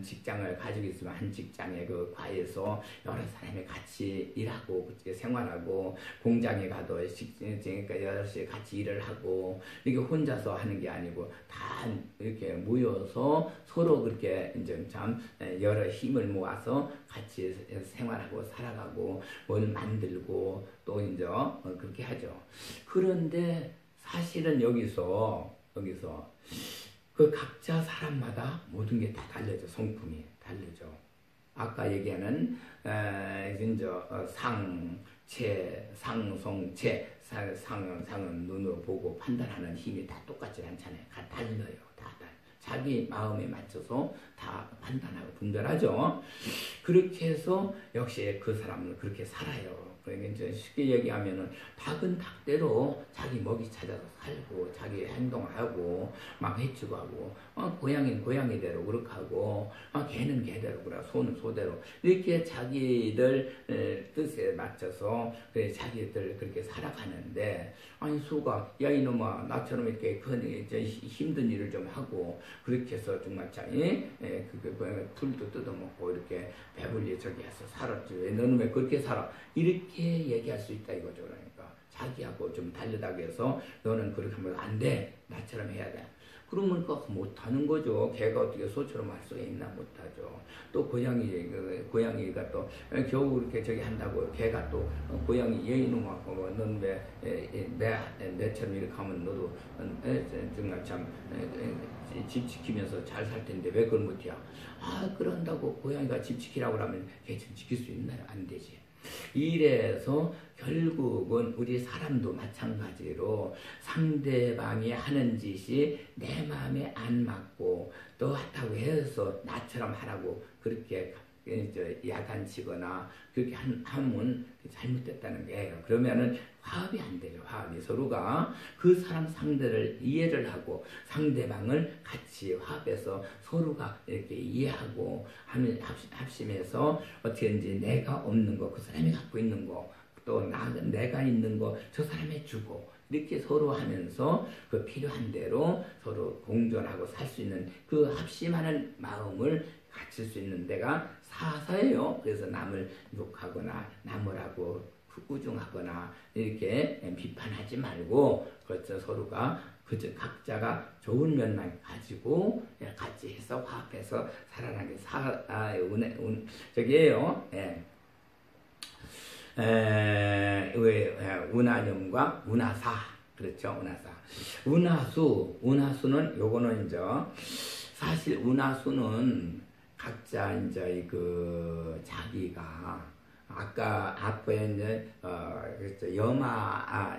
직장을 가지고 있으면 한 직장의 그 과에서 여러 사람이 같이 일하고 생활하고 공장에 가도 그러니까 여럿이 같이 일을 하고 이렇게 혼자서 하는 게 아니고 다 이렇게 모여서 서로 그렇게 이제 참 여러 힘을 모아서 같이 생활하고 살아가고 뭘 만들고 또 이제 그렇게 하죠. 그런데 사실은 여기서 그 각자 사람마다 모든 게 다 달라져. 성품이 다르죠. 아까 얘기하는 이제 상은 눈으로 보고 판단하는 힘이 다 똑같지 않잖아요. 다 달라요. 다 자기 마음에 맞춰서 다 판단하고 분별하죠. 그렇게 해서 역시 그 사람은 그렇게 살아요. 그러니까 이제 쉽게 얘기하면은 닭은 닭대로 자기 먹이 찾아서 살고 자기 행동하고 막 해치고 하고 고양이는 고양이대로 그렇게 하고 개는 개대로 그래 소는 소대로 이렇게 자기들 뜻에 맞춰서 그래 자기들 그렇게 살아가는데 아니 소가 야 이놈아 나처럼 이렇게 힘든 일을 좀 하고 그렇게 해서 정말 자기 풀도 뜯어먹고 이렇게 배불리 저기 해서 살았지 왜 너는 왜 그렇게 살아 이렇게 얘기할 수 있다 이거죠. 그러니까 자기하고 좀 다르다고 해서 너는 그렇게 하면 안 돼. 나처럼 해야 돼. 그러면 그거 못하는 거죠. 개가 어떻게 소처럼 할 수 있나 못하죠. 또 고양이가 또 겨우 그렇게 저기 한다고 개가 또 고양이 얘이놈아 넌 왜 내처럼 이렇게 하면 너도 정말 참 집 지키면서 잘 살 텐데 왜 그걸 못해? 그런다고 고양이가 집 지키라고 하면 개 집 지킬 수 있나요? 안 되지. 이래서 결국은 우리 사람도 마찬가지로 상대방이 하는 짓이 내 마음에 안 맞고 또 한다고 해서 나처럼 하라고 그렇게 야단치거나 그렇게 하면 잘못됐다는 거예요. 그러면은 화합이 안 되죠. 화합이 서로가 그 사람 상대를 이해를 하고 상대방을 같이 화합해서 서로가 이렇게 이해하고 합심해서 어떻게든지 내가 없는 거 그 사람이 갖고 있는 거 또 내가 있는 거 저 사람이 주고 이렇게 서로 하면서 그 필요한 대로 서로 공존하고 살 수 있는 그 합심하는 마음을 갖출 수 있는 데가 사사예요. 그래서 남을 욕하거나 남을 우중하거나 이렇게 비판하지 말고 그렇죠. 서로가 그저 각자가 좋은 면만 가지고 같이 해서 화합해서 살아나게 저기예요. 운하념과 운하사 그렇죠. 운하수는 요거는 이제 사실 운하수는 각자 이제 그 자기가 앞에 이제 그렇죠. 여마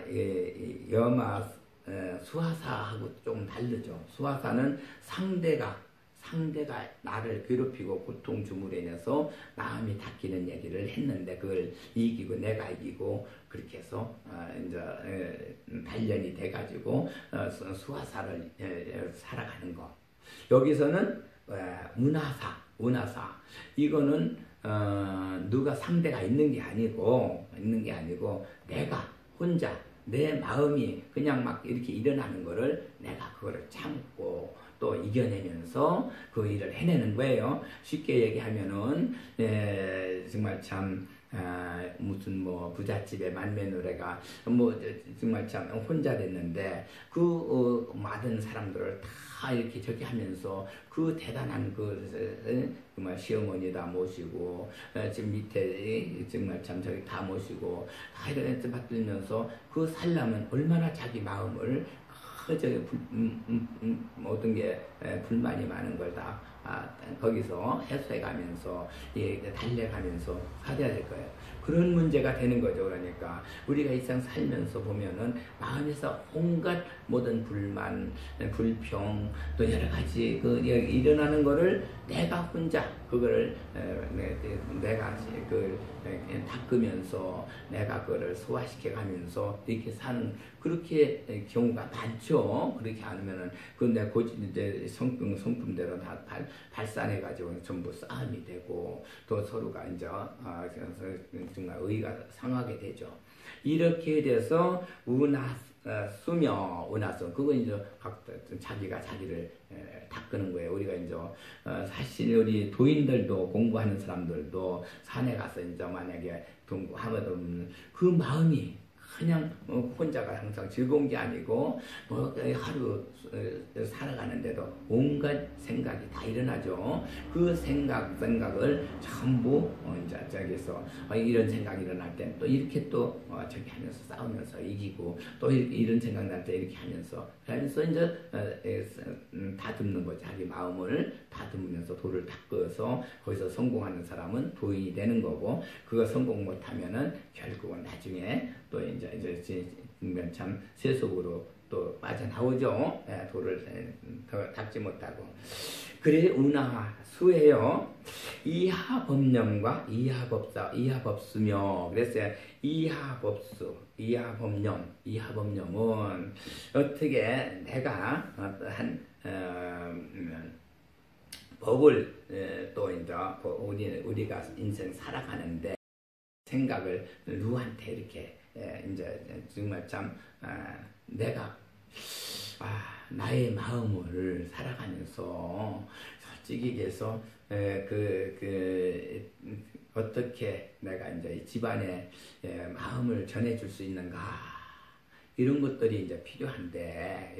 수하사하고 좀 다르죠. 수하사는 상대가 나를 괴롭히고 고통 주물에 인해서 마음이 닦이는 얘기를 했는데 그걸 이기고 내가 이기고 그렇게 해서 이제 단련이 돼가지고 수하사를 살아가는 거. 여기서는 운하사 이거는 누가 상대가 있는 게 아니고 내가 혼자 내 마음이 그냥 막 이렇게 일어나는 거를 내가 그거를 참고 또 이겨내면서 그 일을 해내는 거예요. 쉽게 얘기하면은 정말 참 무슨 뭐 부잣집의 맏며느리가 뭐 정말 참 혼자 됐는데 그 많은 사람들을 다 이렇게 저기 하면서 그 대단한 정말 시어머니다 모시고 지금 밑에 정말 참 저기 다 모시고 다 이렇게 받들면서 그 살려면 얼마나 자기 마음을 저기 모든 게 불만이 많은 걸 다 거기서 해소해가면서 달래가면서 살아야 될 거예요. 그런 문제가 되는 거죠. 그러니까 우리가 일상 살면서 보면은 마음에서 온갖 모든 불만, 불평 또 여러 가지 일어나는 거를 내가 혼자 그거를 내가 그걸 닦으면서 내가 그거를 소화시켜 가면서 이렇게 사는 그렇게 경우가 많죠. 그렇게 않으면은 내 이제 성품대로 다 발산해 가지고 전부 싸움이 되고 또 서로가 이제 정말 의가 상하게 되죠. 이렇게 돼서 운하수며 그건 이제 자기가 자기를 닦는 거예요. 우리가 이제 사실 우리 도인들도 공부하는 사람들도 산에 가서 이제 만약에 하거든 그 마음이 그냥 혼자가 항상 즐거운 게 아니고 뭐 하루 살아가는데도 온갖 생각이 다 일어나죠. 그 생각을 전부 이제 저기서 이런 생각이 일어날 때 또 이렇게 또 저기 하면서 싸우면서 이기고 또 이런 생각 날 때 이렇게 하면서 이제 다듬는 거죠. 자기 마음을 다듬으면서 돌을 닦아서 거기서 성공하는 사람은 도인이 되는 거고 그거 성공 못하면은 결국은 나중에 또 이제 참 세속으로 또 빠져나오죠. 돌을 더 닦지 못하고. 그래 운하수예요. 이하법념과 이하법수며 그랬어요. 이하법념은 어떻게 내가 어떠한 법을 또 이제 우리가 인생 살아가는데 생각을 누구한테 이렇게 이제 정말 참 내가 나의 마음을 살아가면서 솔직히 얘기해서 어떻게 내가 이제 집안에 마음을 전해줄 수 있는가 이런 것들이 이제 필요한데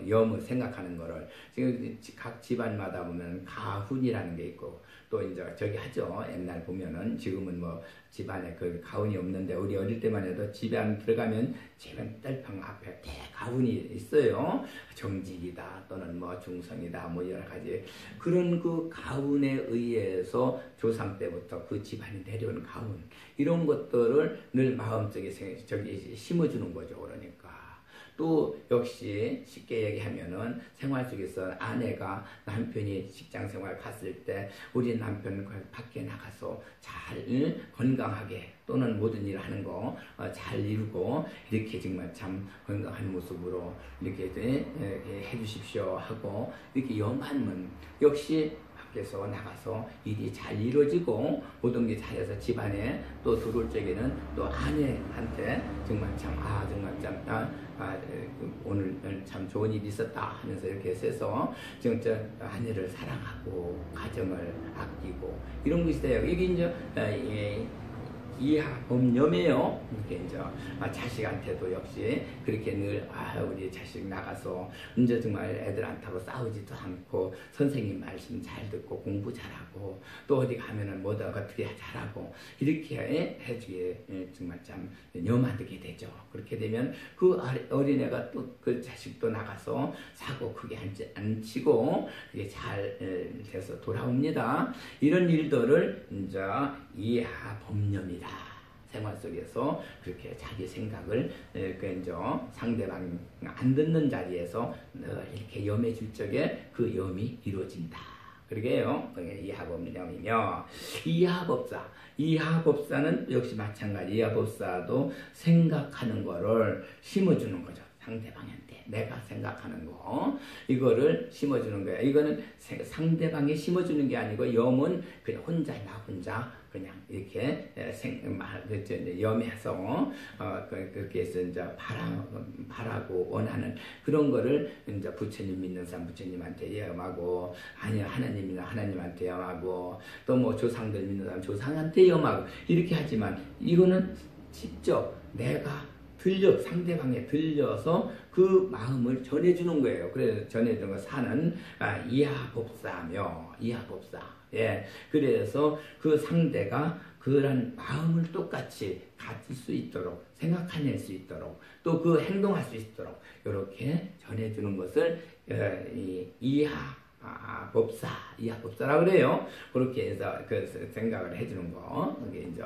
염을 생각하는 거를 지금 각 집안마다 보면 가훈이라는 게 있고 또 이제 저기 하죠. 옛날 보면은 지금은 뭐 집안에 그 가훈이 없는데 우리 어릴 때만 해도 집안 들어가면 집안 뜰평 앞에 대가훈이 있어요. 정직이다 또는 뭐 중성이다 뭐 여러 가지 그런 그 가훈에 의해서 조상 때부터 그 집안이 내려온 가훈 이런 것들을 늘 마음속에 저기 심어주는 거죠. 그러니까. 또 역시 쉽게 얘기하면은 생활 속에서 아내가 남편이 직장 생활 갔을 때 우리 남편 밖에 나가서 잘 건강하게 또는 모든 일을 하는 거 잘 이루고 이렇게 정말 참 건강한 모습으로 이렇게 해주십시오 하고 이렇게 염하면 역시 밖에서 나가서 일이 잘 이루어지고 모든 게 잘해서 집안에 또 들어올 적에는 또 아내한테 정말 참 정말 참 오늘 참 좋은 일이 있었다 하면서 이렇게 해서 진짜 아내를 사랑하고 가정을 아끼고 이런 것이 돼요. 이게 이제 이하법념이에요. 이렇게 이제 자식한테도 역시 그렇게 늘 우리 자식 나가서 이제 정말 애들한테하고 싸우지도 않고 선생님 말씀 잘 듣고 공부 잘하고 또 어디 가면은 뭐다 어떻게 잘하고 이렇게 해주게 정말 참 염하게 되죠. 그렇게 되면 그 어린애가 또 그 자식도 나가서 사고 크게 안 치고 이게 잘 돼서 돌아옵니다. 이런 일들을 이제 이하법념이다. 생활 속에서 그렇게 자기 생각을 이제 상대방 안 듣는 자리에서 이렇게 염해 줄 적에 그 염이 이루어진다. 그러게요. 이하법념이며 이하법사는 역시 마찬가지. 이하법사도 생각하는 거를 심어주는 거죠. 상대방한테 내가 생각하는 거 이거를 심어주는 거야. 이거는 상대방이 심어주는 게 아니고 염은 그냥 혼자 나 혼자 그냥 이렇게 염해서 그렇게 해서 이제 바라고 원하는 그런 거를 이제 부처님 믿는 사람 부처님한테 염하고 아니 하나님 믿는 하나님한테 염하고 또 뭐 조상들 믿는 사람 조상한테 염하고 이렇게 하지만 이거는 직접 내가 상대방에 들려서 그 마음을 전해주는 거예요. 그래서 전해주는 거 사는 이하법사며 이하법사. 예, 그래서 그 상대가 그런 마음을 똑같이 가질 수 있도록 생각해낼 수 있도록 또 그 행동할 수 있도록 이렇게 전해주는 것을 이하법사라고 그래요. 그렇게 해서 그 생각을 해주는 거, 이게 이제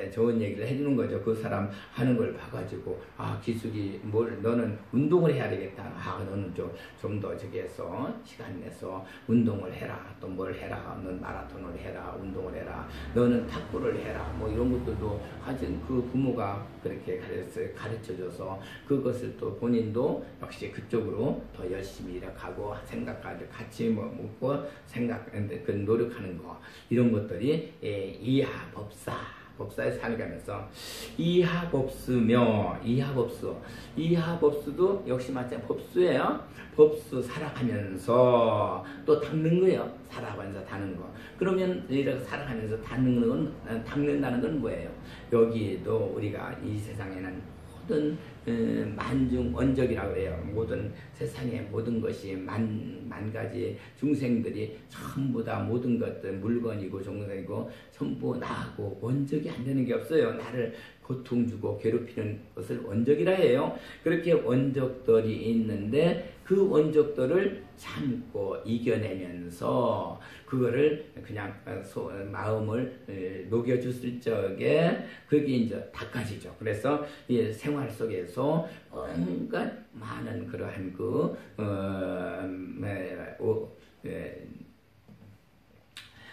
좋은 얘기를 해주는 거죠. 그 사람 하는 걸 봐가지고 기술이 너는 운동을 해야 되겠다. 너는 좀 더 저기 해서 시간 내서 운동을 해라. 또 뭘 해라. 넌 마라톤을 해라. 운동을 해라. 너는 탁구를 해라. 뭐 이런 것들도 하여튼 그 부모가 그렇게 가르쳐줘서 그것을 또 본인도 역시 그쪽으로 더 열심히 일하고 생각하고 같이 먹고 그 노력하는 거 이런 것들이 법사에 살아가면서 이하법수도 역시 마찬가지 법수예요. 법수 살아가면서 또 닦는 거예요. 살아가면서 닦는 거. 그러면 이렇게 살아가면서 닦는다는 건 뭐예요? 여기도 우리가 이 세상에는 모든 만중 원적이라고 해요. 모든 세상의 모든 것이 만 가지 중생들이 전부 다 모든 것들 물건이고 종생이고 전부 나하고 원적이 안 되는 게 없어요. 나를 고통 주고 괴롭히는 것을 원적이라 해요. 그렇게 원적들이 있는데 그 원적들을 참고 이겨내면서 그거를 그냥 마음을 녹여줬을 적에 그게 이제 닦아지죠. 그래서 이 생활 속에서 온갖 많은 그러한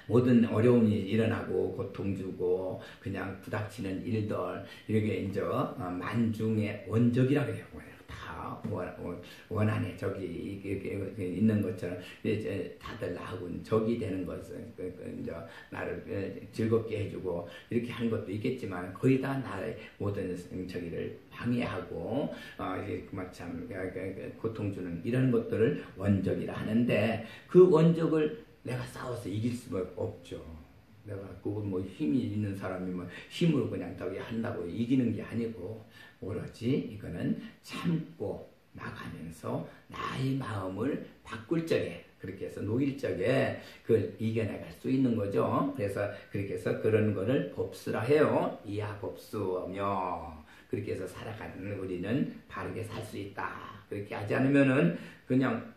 모든 어려움이 일어나고 고통 주고 그냥 부닥치는 일들 이렇게 이제 만중의 원적이라고 해요. 다 원한에 적이 있는 것처럼 이제 다들 나하고는 적이 되는 것은 이제 나를 즐겁게 해주고 이렇게 하는 것도 있겠지만 거의 다 나의 모든 저기를 방해하고 참 고통 주는 이런 것들을 원적이라 하는데 그 원적을 내가 싸워서 이길 수가 없죠. 내가 그거 뭐 힘이 있는 사람이 뭐 힘으로 그냥 저기 한다고 이기는 게 아니고 오로지 이거는 참고 나가면서 나의 마음을 바꿀 적에 그렇게 해서 녹일 적에 그걸 이겨나갈 수 있는 거죠. 그래서 그렇게 해서 그런 거를 법수라 해요. 이하법수며 그렇게 해서 살아가는 우리는 바르게 살 수 있다. 그렇게 하지 않으면은 그냥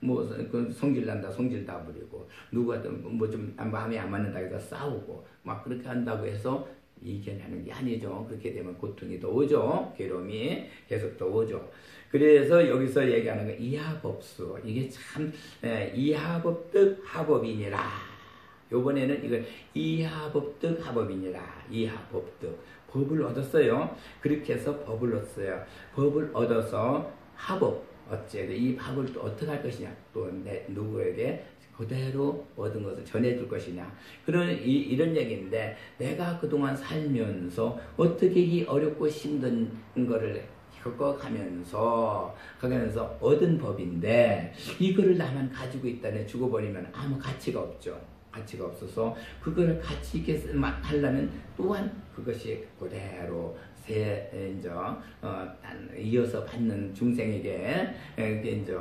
성질난다 성질다 부리고 누구든 뭐 좀 마음에 안 맞는다 해서 싸우고 막 그렇게 한다고 해서 이겨내는 게 아니죠. 그렇게 되면 고통이 더 오죠. 괴로움이 계속 더 오죠. 그래서 여기서 얘기하는 거 이하법수 이게 참 이하법득 하법이니라. 요번에는 이걸 이하법득 하법이니라. 이하법득 법을 얻었어요. 그렇게 해서 법을 얻었어요. 법을 얻어서 하법 어째 이 법을 또 어떻게 할 것이냐 또 누구에게 그대로 얻은 것을 전해줄 것이냐 이런 얘기인데 내가 그동안 살면서 어떻게 이 어렵고 힘든 거를 겪어가면서 얻은 법인데 이거를 나만 가지고 있다네 죽어버리면 아무 가치가 없죠. 가치가 없어서 그거를 가치 있게 하려면 또한 그것이 그대로 이어서 받는 중생에게 이제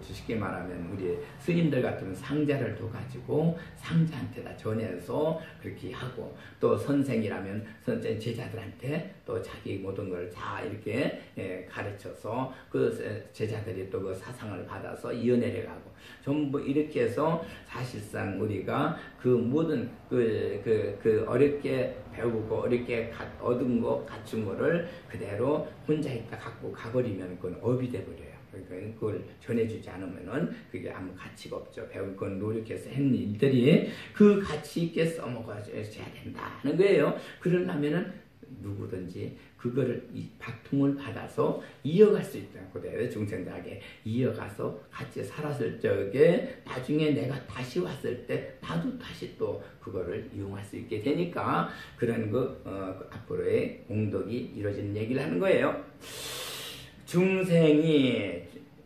쉽게 말하면 우리 스님들 같으면 상자를 둬가지고 상자한테다 전해서 그렇게 하고 또 선생이라면 제자들한테 또 자기 모든 걸 다 이렇게 가르쳐서 그 제자들이 또 그 사상을 받아서 이어내려가고 전부 이렇게 해서 사실상 우리가 그 모든 그 어렵게 배우고 어렵게 얻은 거 갖춘 거를 그대로 혼자 있다 갖고 가버리면 그건 업이 돼버려요. 그러니까 그걸 전해주지 않으면은 그게 아무 가치가 없죠. 배운 건 노력해서 했는 일들이 그 가치 있게 써먹어야 된다는 거예요. 그러려면은 누구든지 그거를 이 바통을 받아서 이어갈 수 있다는 거예요. 중생들에게 이어가서 같이 살았을 적에 나중에 내가 다시 왔을 때 나도 다시 또 그거를 이용할 수 있게 되니까 그런 앞으로의 공덕이 이루어지는 얘기를 하는 거예요. 중생이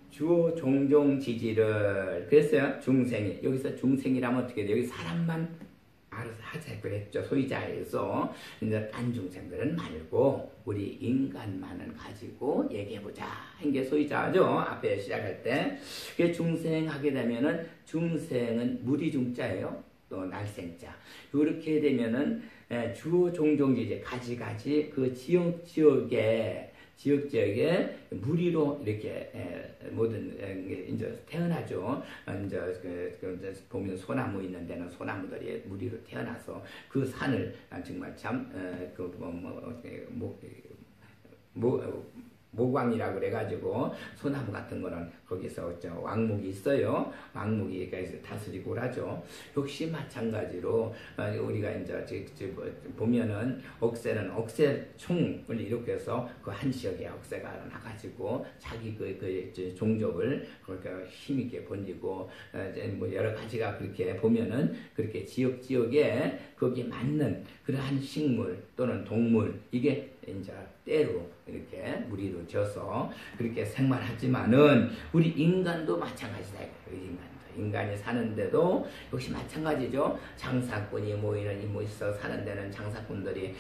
주어 종종 지지를 그랬어요. 중생이 여기서 중생이라면 어떻게 돼요? 여기 사람만 알아서 하자 그랬죠. 소유자에서 이제 딴 중생들은 말고 우리 인간만은 가지고 얘기해보자 한 게 소유자죠. 앞에 시작할 때 그게 중생 하게 되면은 중생은 무리중자예요. 또 날생자 이렇게 되면은 주어 종종 지지 가지가지 그 지역지역에 무리로 이렇게 모든 이제 태어나죠. 이제 보면 소나무 있는 데는 소나무들이 무리로 태어나서 그 산을 정말 참 모광이라고 그래가지고 소나무 같은 거는 거기서 왕목이 있어요. 왕목이가 다스리고 그러죠. 역시 마찬가지로 우리가 이제 보면은 억새는 억새총을 이렇게 해서 그 한 지역에 억새가 나가지고 자기 그 종족을 그렇게 힘있게 번지고 뭐 여러 가지가 그렇게 보면은 그렇게 지역에 거기에 맞는 그러한 식물 또는 동물 이게 이제 때로 이렇게 무리로 져서 그렇게 생활하지만은 우리 인간도 마찬가지다. 인간이 사는데도 역시 마찬가지죠. 장사꾼이 모이는 이모에서 사는 데는 장사꾼들이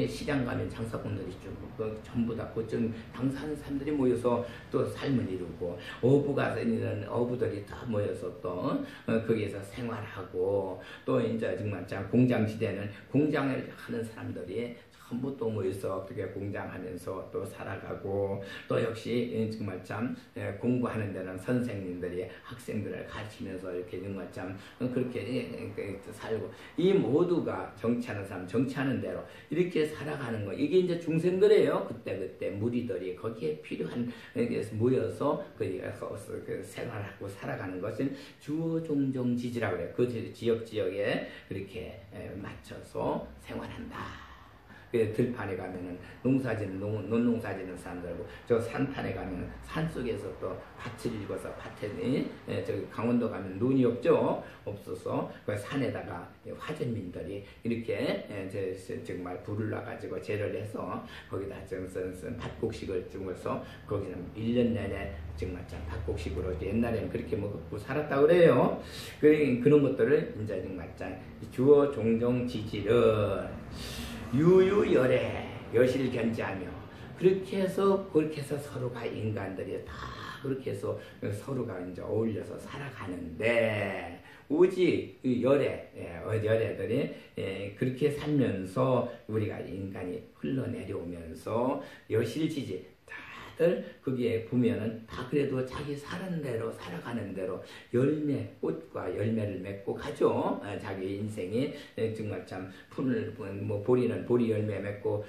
시장 가면 장사꾼들이 쭉 전부 다 그좀 장사하는 사람들이 모여서 또 삶을 이루고 어부가 있는 어부들이 다 모여서 또 거기에서 생활하고 또 이제 정말 공장 시대는 공장을 하는 사람들이 전부 또 모여서 어떻게 공장하면서 또 살아가고 또 역시 정말 참 공부하는 데는 선생님들이 학생들을 가르치면서 이렇게 정말 참 그렇게 살고 이 모두가 정치하는 사람 정치하는 대로 이렇게 살아가는 거 이게 이제 중생들이에요. 그때 무리들이 거기에 필요한 모여서 그 생활하고 살아가는 것은 주어 종종 지지라고 해요. 그 지역에 그렇게 맞춰서 생활한다. 들판에 가면은 논농사 짓는 사람들하고 저 산판에 가면은 산속에서 또 밭을 읽어서 밭에 저기 강원도 가면 논이 없어서 그 산에다가 화전민들이 이렇게 정말 불을 놔가지고 재를 해서 거기다 밭곡식을 주면서 거기는 1년 내내 정말 참 밭곡식으로 옛날에는 그렇게 먹고 살았다고 그래요. 그런 것들을 이제 정말 참 주어 종종 지지를 유유열애 여실견지하며 그렇게 해서 서로가 인간들이 다 그렇게 해서 서로가 이제 어울려서 살아가는데 오직 열애들이 그렇게 살면서 우리가 인간이 흘러내려오면서 여실지지 거기에 보면은 다 그래도 자기 사는 대로 살아가는 대로 꽃과 열매를 맺고 가죠. 자기 인생이 정말 참 보리는 보리 열매 맺고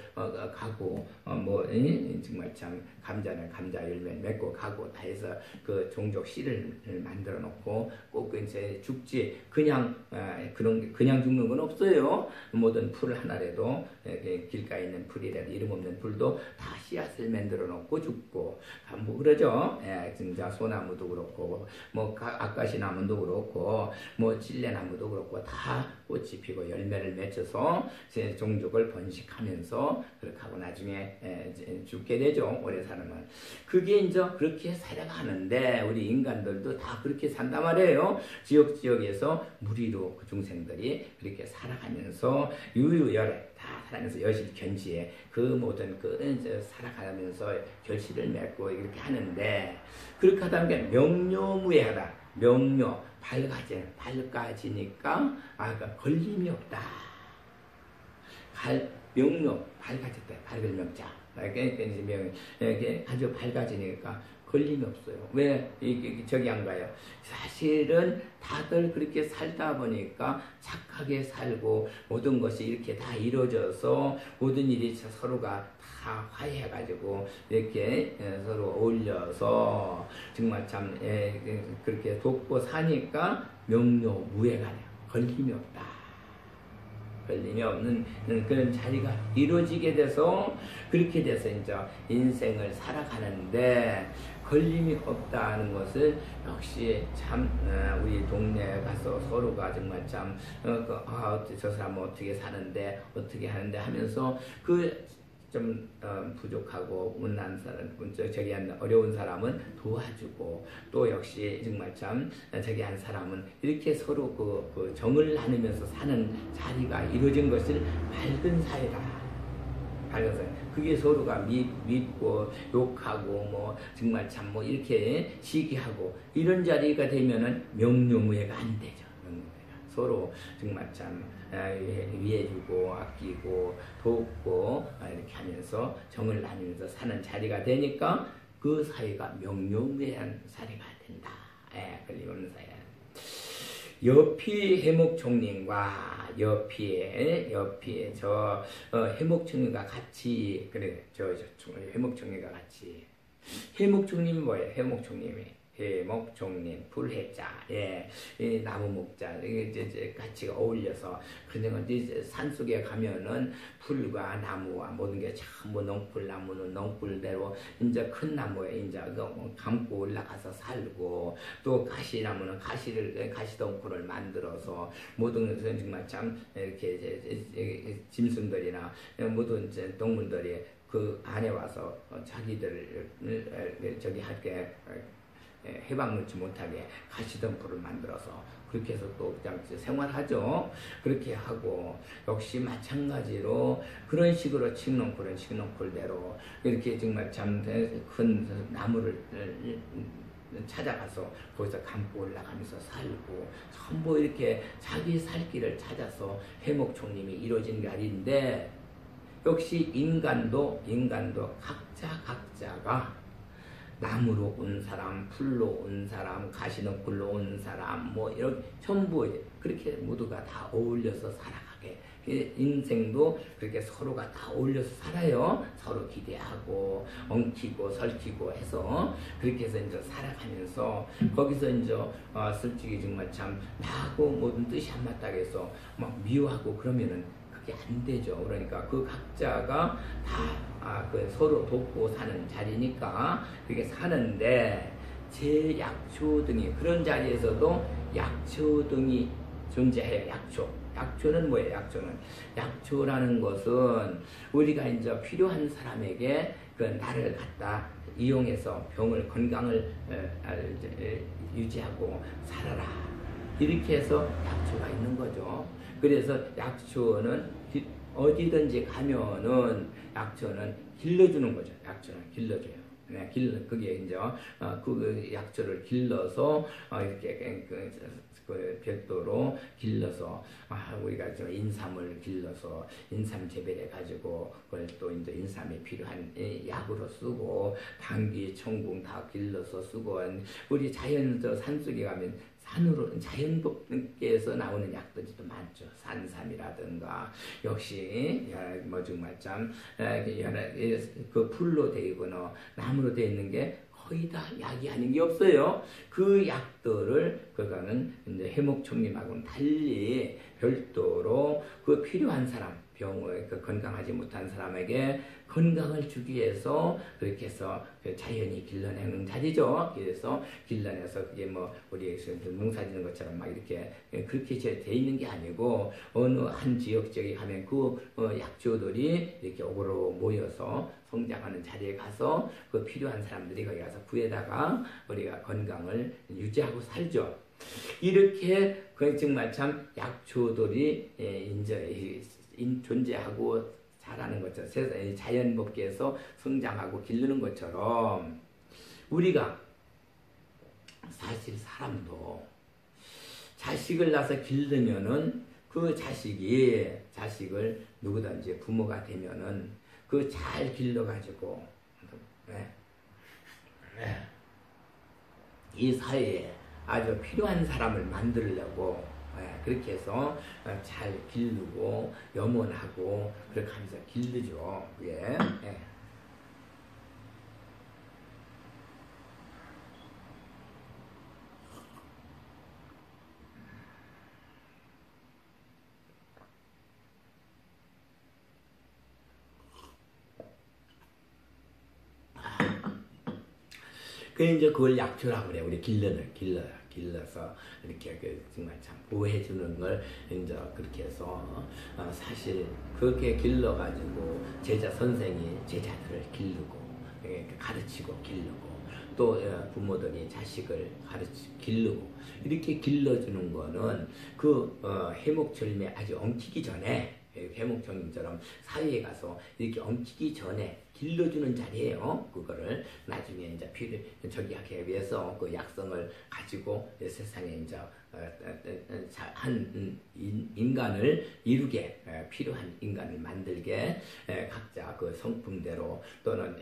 가고 정말 참 감자는 감자 열매 맺고 가고 다 해서 그 종족 씨를 만들어 놓고 꼭 이제 죽지 그냥 죽는 건 없어요. 모든 풀 하나라도 길가에 있는 풀이라도 이름 없는 풀도 다 씨앗을 만들어 놓고 죽고 뭐 그러죠. 진짜 소나무도 그렇고 뭐 아까시나무도 그렇고 뭐 찔레나무도 그렇고 다 꽃이 피고 열매를 맺혀서 제 종족을 번식하면서 그렇게 하고 나중에 죽게 되죠. 오래 살면 그게 이제 그렇게 살아가는데 우리 인간들도 다 그렇게 산단 말이에요. 지역에서 무리로 그 중생들이 그렇게 살아가면서 유유열애 다 살아가면서 여실견지에 그 모든 살아가면서 결실을 맺고 이렇게 하는데 그렇게 하다 보니까 명료무예하다. 명료 밝아지니까 걸림이 없다. 명료 밝아졌다. 밝을 명자. 이렇게 아주 밝아지니까 걸림이 없어요. 왜 저기 안 가요? 사실은 다들 그렇게 살다 보니까 착하게 살고 모든 것이 이렇게 다 이루어져서 모든 일이 서로가 다 화해해가지고 이렇게 서로 어울려서 정말 참 그렇게 돕고 사니까 명료무예가 돼요. 걸림이 없다. 걸림이 없는 그런 자리가 이루어지게 돼서 그렇게 돼서 이제 인생을 살아가는데 걸림이 없다는 것을 역시 참 우리 동네에 가서 서로가 정말 참 저 사람은 어떻게 사는데 어떻게 하는데 하면서 좀 부족하고 못난 사람, 저기 한 어려운 사람은 도와주고 또 역시 정말 참 저기 한 사람은 이렇게 서로 그 정을 나누면서 사는 자리가 이루어진 것을 맑은 사회다. 밝은 사회. 그게 서로가 믿고 욕하고 뭐 정말 참 뭐 이렇게 시기하고 이런 자리가 되면은 명료무예가 안 되죠. 서로 정말 참 위해주고 아끼고 돕고 이렇게 하면서 정을 나누면서 사는 자리가 되니까 그 사회가 명료무예한 사회가 된다. 걸림없는 사회. 여피 해묵총님과 여피의 저 해묵총님과 같이 그래 저 해묵총님과 같이 해묵총님이 뭐예요? 해묵총님이 해묵총님 불해자 나무 목자 이게 같이 어울려서 그냥 이제 산 속에 가면은 풀과 나무와 모든 게 전부 넝풀 나무는 넝풀대로 이제 큰 나무에 이제 감고 올라가서 살고 또 가시나무는 가시덩굴을 만들어서 모든 것은 정말 참 이렇게 짐승들이나 모든 동물들이 그 안에 와서 자기들을 저기 할게 해방 놓지 못하게 가시덤불을 만들어서 그렇게 해서 또 그냥 생활하죠. 그렇게 하고 역시 마찬가지로 그런 식으로 칡넝쿨대로 이렇게 정말 참 큰 나무를 찾아가서 거기서 감고 올라가면서 살고 전부 이렇게 자기 살 길을 찾아서 해묵총님이 이루어진 자리인데 역시 인간도 각자가 나무로 온 사람, 풀로 온 사람, 가시너굴로 온 사람, 뭐 이렇게 전부 그렇게 모두가 다 어울려서 살아가게. 인생도 그렇게 서로가 다 어울려서 살아요. 서로 기대하고 엉키고 설키고 해서 그렇게 해서 이제 살아가면서 거기서 이제 솔직히 정말 참 나하고 모든 뜻이 안 맞다고 해서 막 미워하고 그러면은 그게 안 되죠. 그러니까 그 각자가 다 서로 돕고 사는 자리니까 그렇게 사는데 제약초 등이 그런 자리에서도 약초 등이 존재해요. 약초는 뭐예요? 약초라는 것은 우리가 이제 필요한 사람에게 그 나를 갖다 이용해서 건강을 유지하고 살아라. 이렇게 해서 약초가 있는 거죠. 그래서 약초는 어디든지 가면은 약초는 길러주는 거죠. 약초는 길러줘요. 그게 이제 그 약초를 길러서 이렇게 별도로 길러서 우리가 저 인삼을 길러서 인삼 재배해 가지고 그걸 또 이제 인삼에 필요한 약으로 쓰고 당귀, 청궁 다 길러서 쓰고 우리 자연 산속에 가면 산으로 자연법께서 나오는 약들이 또 많죠. 산삼이라든가 역시 뭐 정말 참 그 풀로 되어 있거나 나무로 되어 있는 게 거의 다 약이 아닌 게 없어요. 그 약들을 그거는 이제 해묵총님하고는 달리 별도로 그 필요한 사람 병을 건강하지 못한 사람에게 건강을 주기 위해서 그렇게 해서 자연이 길러내는 자리죠. 그래서 길러내서 그게 뭐 우리 농사 짓는 것처럼 막 이렇게 그렇게 돼 있는 게 아니고 어느 한 지역적에 가면 그 약초들이 이렇게 옥으로 모여서 성장하는 자리에 가서 그 필요한 사람들이 거기 가서 구해다가 우리가 건강을 유지하고 살죠. 이렇게 그 정말 참 약초들이 이제 존재하고 자라는 것처럼 자연법계에서 성장하고 기르는 것처럼 우리가 사실 사람도 자식을 낳아서 기르면은 그 자식을 누구든지 부모가 되면은 그 잘 길러가지고 이 사회에 아주 필요한 사람을 만들려고 그렇게 해서 잘 기르고 염원하고 그렇게 하면서 기르죠. 예. 그 이제 그걸 약초라고 그래. 우리 길러서 이렇게 정말 참 보호해주는 걸 이제 그렇게 해서 사실 그렇게 길러가지고 제자 선생이 제자들을 기르고 가르치고 기르고 또 부모들이 자식을 기르고 이렇게 길러주는 거는 그 해목철림에 아주 엉키기 전에 해목철림처럼 사회에 가서 이렇게 엉키기 전에 길러주는 자리예요. 그거를 나중에 이제 저기 하기 위해서 그 약성을 가지고 세상에 이제 한 인간을 이루게 필요한 인간을 만들게 각자 그 성품대로 또는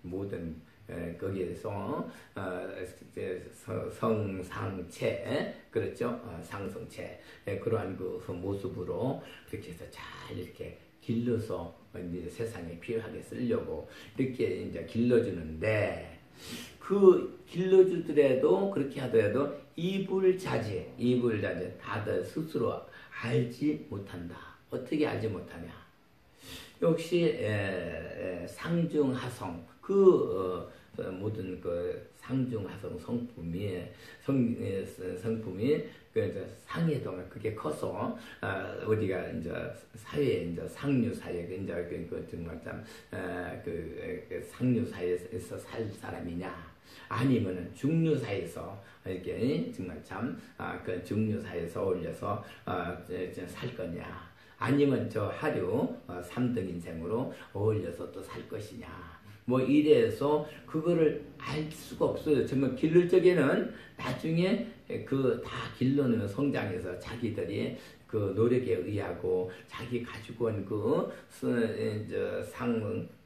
모든 거기에서 성상체 그렇죠? 상성체 그러한 그 모습으로 그렇게 해서 잘 이렇게 길러서 이제 세상에 필요하게 쓰려고 이렇게 이제 길러주는데 그 길러주더라도 그렇게 하더라도 이불자재 다들 스스로 알지 못한다. 어떻게 알지 못하냐? 역시 상중하성 모든 그 상중하성 성품이 그 상해동을 그게 커서 우리가 이제 사회에 이제 상류 사회 이제 그 정말 참그 상류 사회에서 살 사람이냐 아니면은 중류 사회에서 이렇게 정말 참그 중류 사회에서 어울려서 살 거냐 아니면 저 하류 3등 인생으로 어울려서 또 살 것이냐. 뭐 이래서 그거를 알 수가 없어요. 정말 기를 적에는 나중에 그 다 길러놓으면 성장해서 자기들이 그 노력에 의하고 자기 가지고 온 그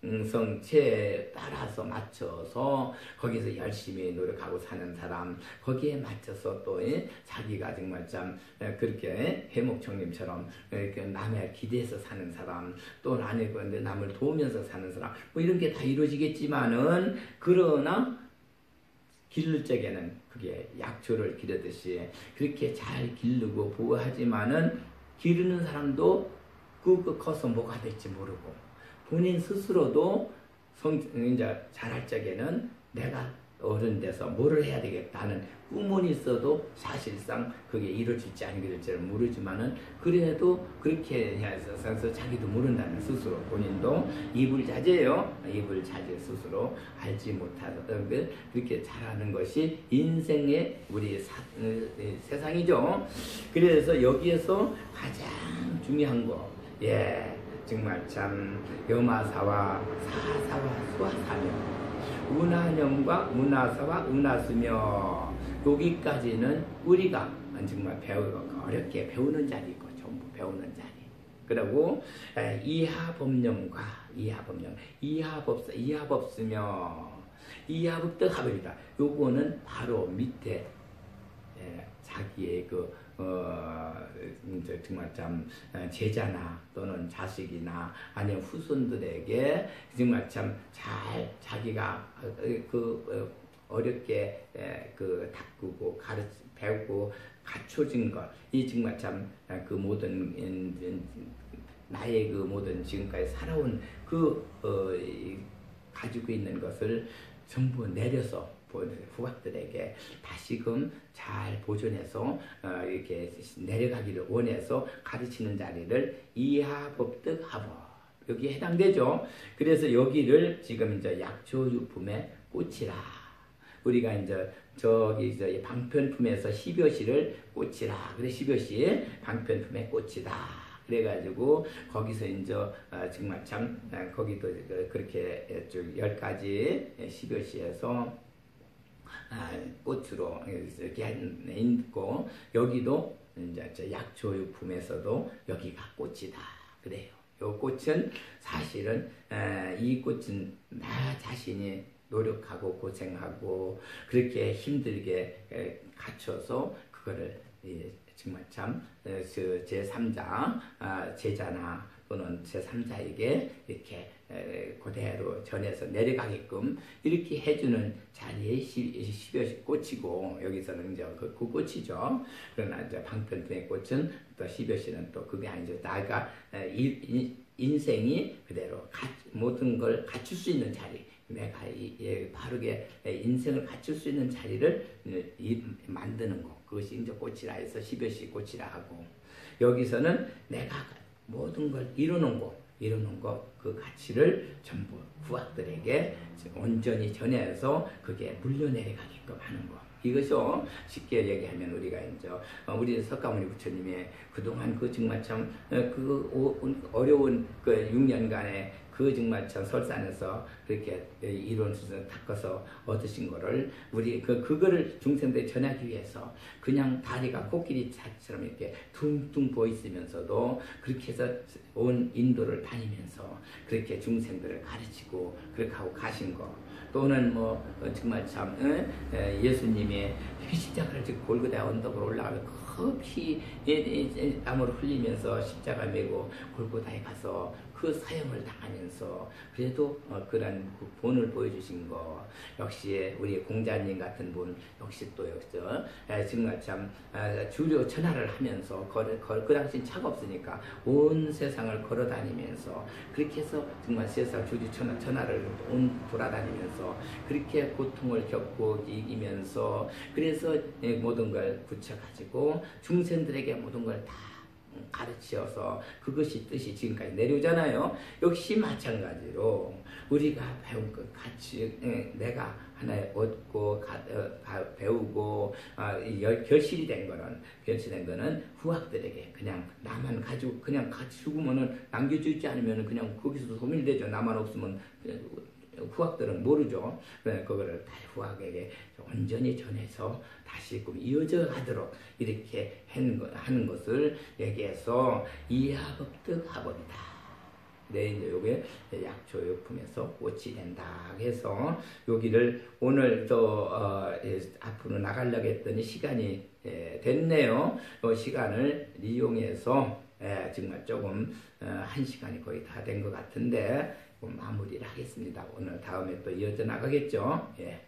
상성체에 따라서 맞춰서 거기서 열심히 노력하고 사는 사람 거기에 맞춰서 또 자기가 정말 참 그렇게 해목청님처럼 이렇게 남의 기대해서 사는 사람 또 남을 도우면서 사는 사람 뭐 이런 게 다 이루어지겠지만은 그러나 기를 적에는 그게 약초를 기르듯이 그렇게 잘 기르고 보호하지만은 기르는 사람도 그거 커서 뭐가 될지 모르고 본인 스스로도 이제 자랄 적에는 내가 어른 돼서 뭐를 해야 되겠다는 꿈은 있어도 사실상 그게 이루어질지 안 이루어질지를 모르지만은 그래도 그렇게 해서 자기도 모른다는 스스로 본인도 이불자재예요. 이불자재 스스로 알지 못하던 걸 그렇게 잘하는 것이 인생의 우리 세상이죠. 그래서 여기에서 가장 중요한 거 정말 참 여마사와 사사와 수화사며 운하념과 운하사와 운하수며 여기까지는 우리가 정말 어렵게 배우는 자리고 전부 배우는 자리. 그리고 이하법념과 이하법념, 이하법수며 이하법득합이다. 요거는 바로 밑에 자기의 정말 참 제자나 또는 자식이나 아니면 후손들에게 정말 참 잘 자기가 어렵게 다꾸고 배우고 갖춰진 것, 이 정말 참 그 모든 나의 그 모든 지금까지 살아온 가지고 있는 것을 전부 내려서 후학들에게 다시금 잘 보존해서 이렇게 내려가기를 원해서 가르치는 자리를 이하법득하법 여기에 해당되죠. 그래서 여기를 지금 이제 약초유품의 꽃이라 우리가 이제 저기 이제 방편품에서 10여시를 꽃이라 그래 10여시 방편품의 꽃이다. 그래가지고 거기서 이제 정말 참 거기도 그렇게 쭉 10가지 10여시에서 꽃으로 이렇게 있고 여기도 이제 약초유품에서도 여기가 꽃이다. 그래요. 이 꽃은 사실은 이 꽃은 나 자신이 노력하고 고생하고 그렇게 힘들게 갖춰서 그거를 정말 참 제3자 제자나 또는 제3자에게 이렇게 그대로 전해서 내려가게끔 이렇게 해주는 자리의 10여시 꽃이고 여기서는 이제 그 꽃이죠. 그러나 이제 방편품의 꽃은 또 10여시는 또 그게 아니죠. 나가 인생이 그대로 모든 걸 갖출 수 있는 자리 내가 바르게 인생을 갖출 수 있는 자리를 만드는 것. 그것이 이제 꽃이라 해서 10여시 꽃이라 하고, 여기서는 내가 모든 걸 이루는 것, 그 가치를 전부 후학들에게 온전히 전해서 그게 물려내려가게끔 하는 것. 이것이요, 쉽게 얘기하면 우리가 이제 우리 석가모니 부처님의 그동안 그 정말 참 어려운 그 6년간의 그 정말 참 설산에서 그렇게 이론을 닦아서 얻으신 거를 우리 그거를 중생들에 전하기 위해서 그냥 다리가 코끼리처럼 이렇게 둥둥 보이시면서도 그렇게 해서 온 인도를 다니면서 그렇게 중생들을 가르치고 그렇게 하고 가신 거. 또는 뭐 정말 참 예수님의 십자가를 지고 골고다 언덕으로 올라가면 그 피 땀을 흘리면서 십자가 메고 골고다에 가서 그 사형을 당하면서 그래도 그런 그 본을 보여주신 거. 역시 우리 공자님 같은 분 역시 또 정말 참 주류 천하를 하면서 그 당시 차가 없으니까 온 세상을 걸어다니면서 그렇게 해서 정말 세상 주류 천하를 돌아다니면서 그렇게 고통을 겪고 이기면서 그래서 모든 걸 굳혀가지고 중생들에게 모든 걸 다 가르치어서 그것이 뜻이 지금까지 내려오잖아요. 역시 마찬가지로 우리가 배운 것 같이 내가 하나에 얻고 배우고 결실된 거는 후학들에게 그냥 나만 가지고 그냥 같이 죽으면은 남겨주지 않으면 그냥 거기서 소멸되죠. 나만 없으면 후학들은 모르죠. 그거를 다 후학에게 온전히 전해서 다시금 이어져 가도록 이렇게 하는 것을 얘기해서 이하법득하법이다. 이제 요게 약초육품에서 꽃이 된다 해서 여기를 오늘 또 앞으로 나가려고 했더니 시간이 됐네요. 이 시간을 이용해서 정말 조금 1시간이 거의 다 된 것 같은데 마무리를 하겠습니다. 오늘 다음에 또 이어져 나가겠죠. 예.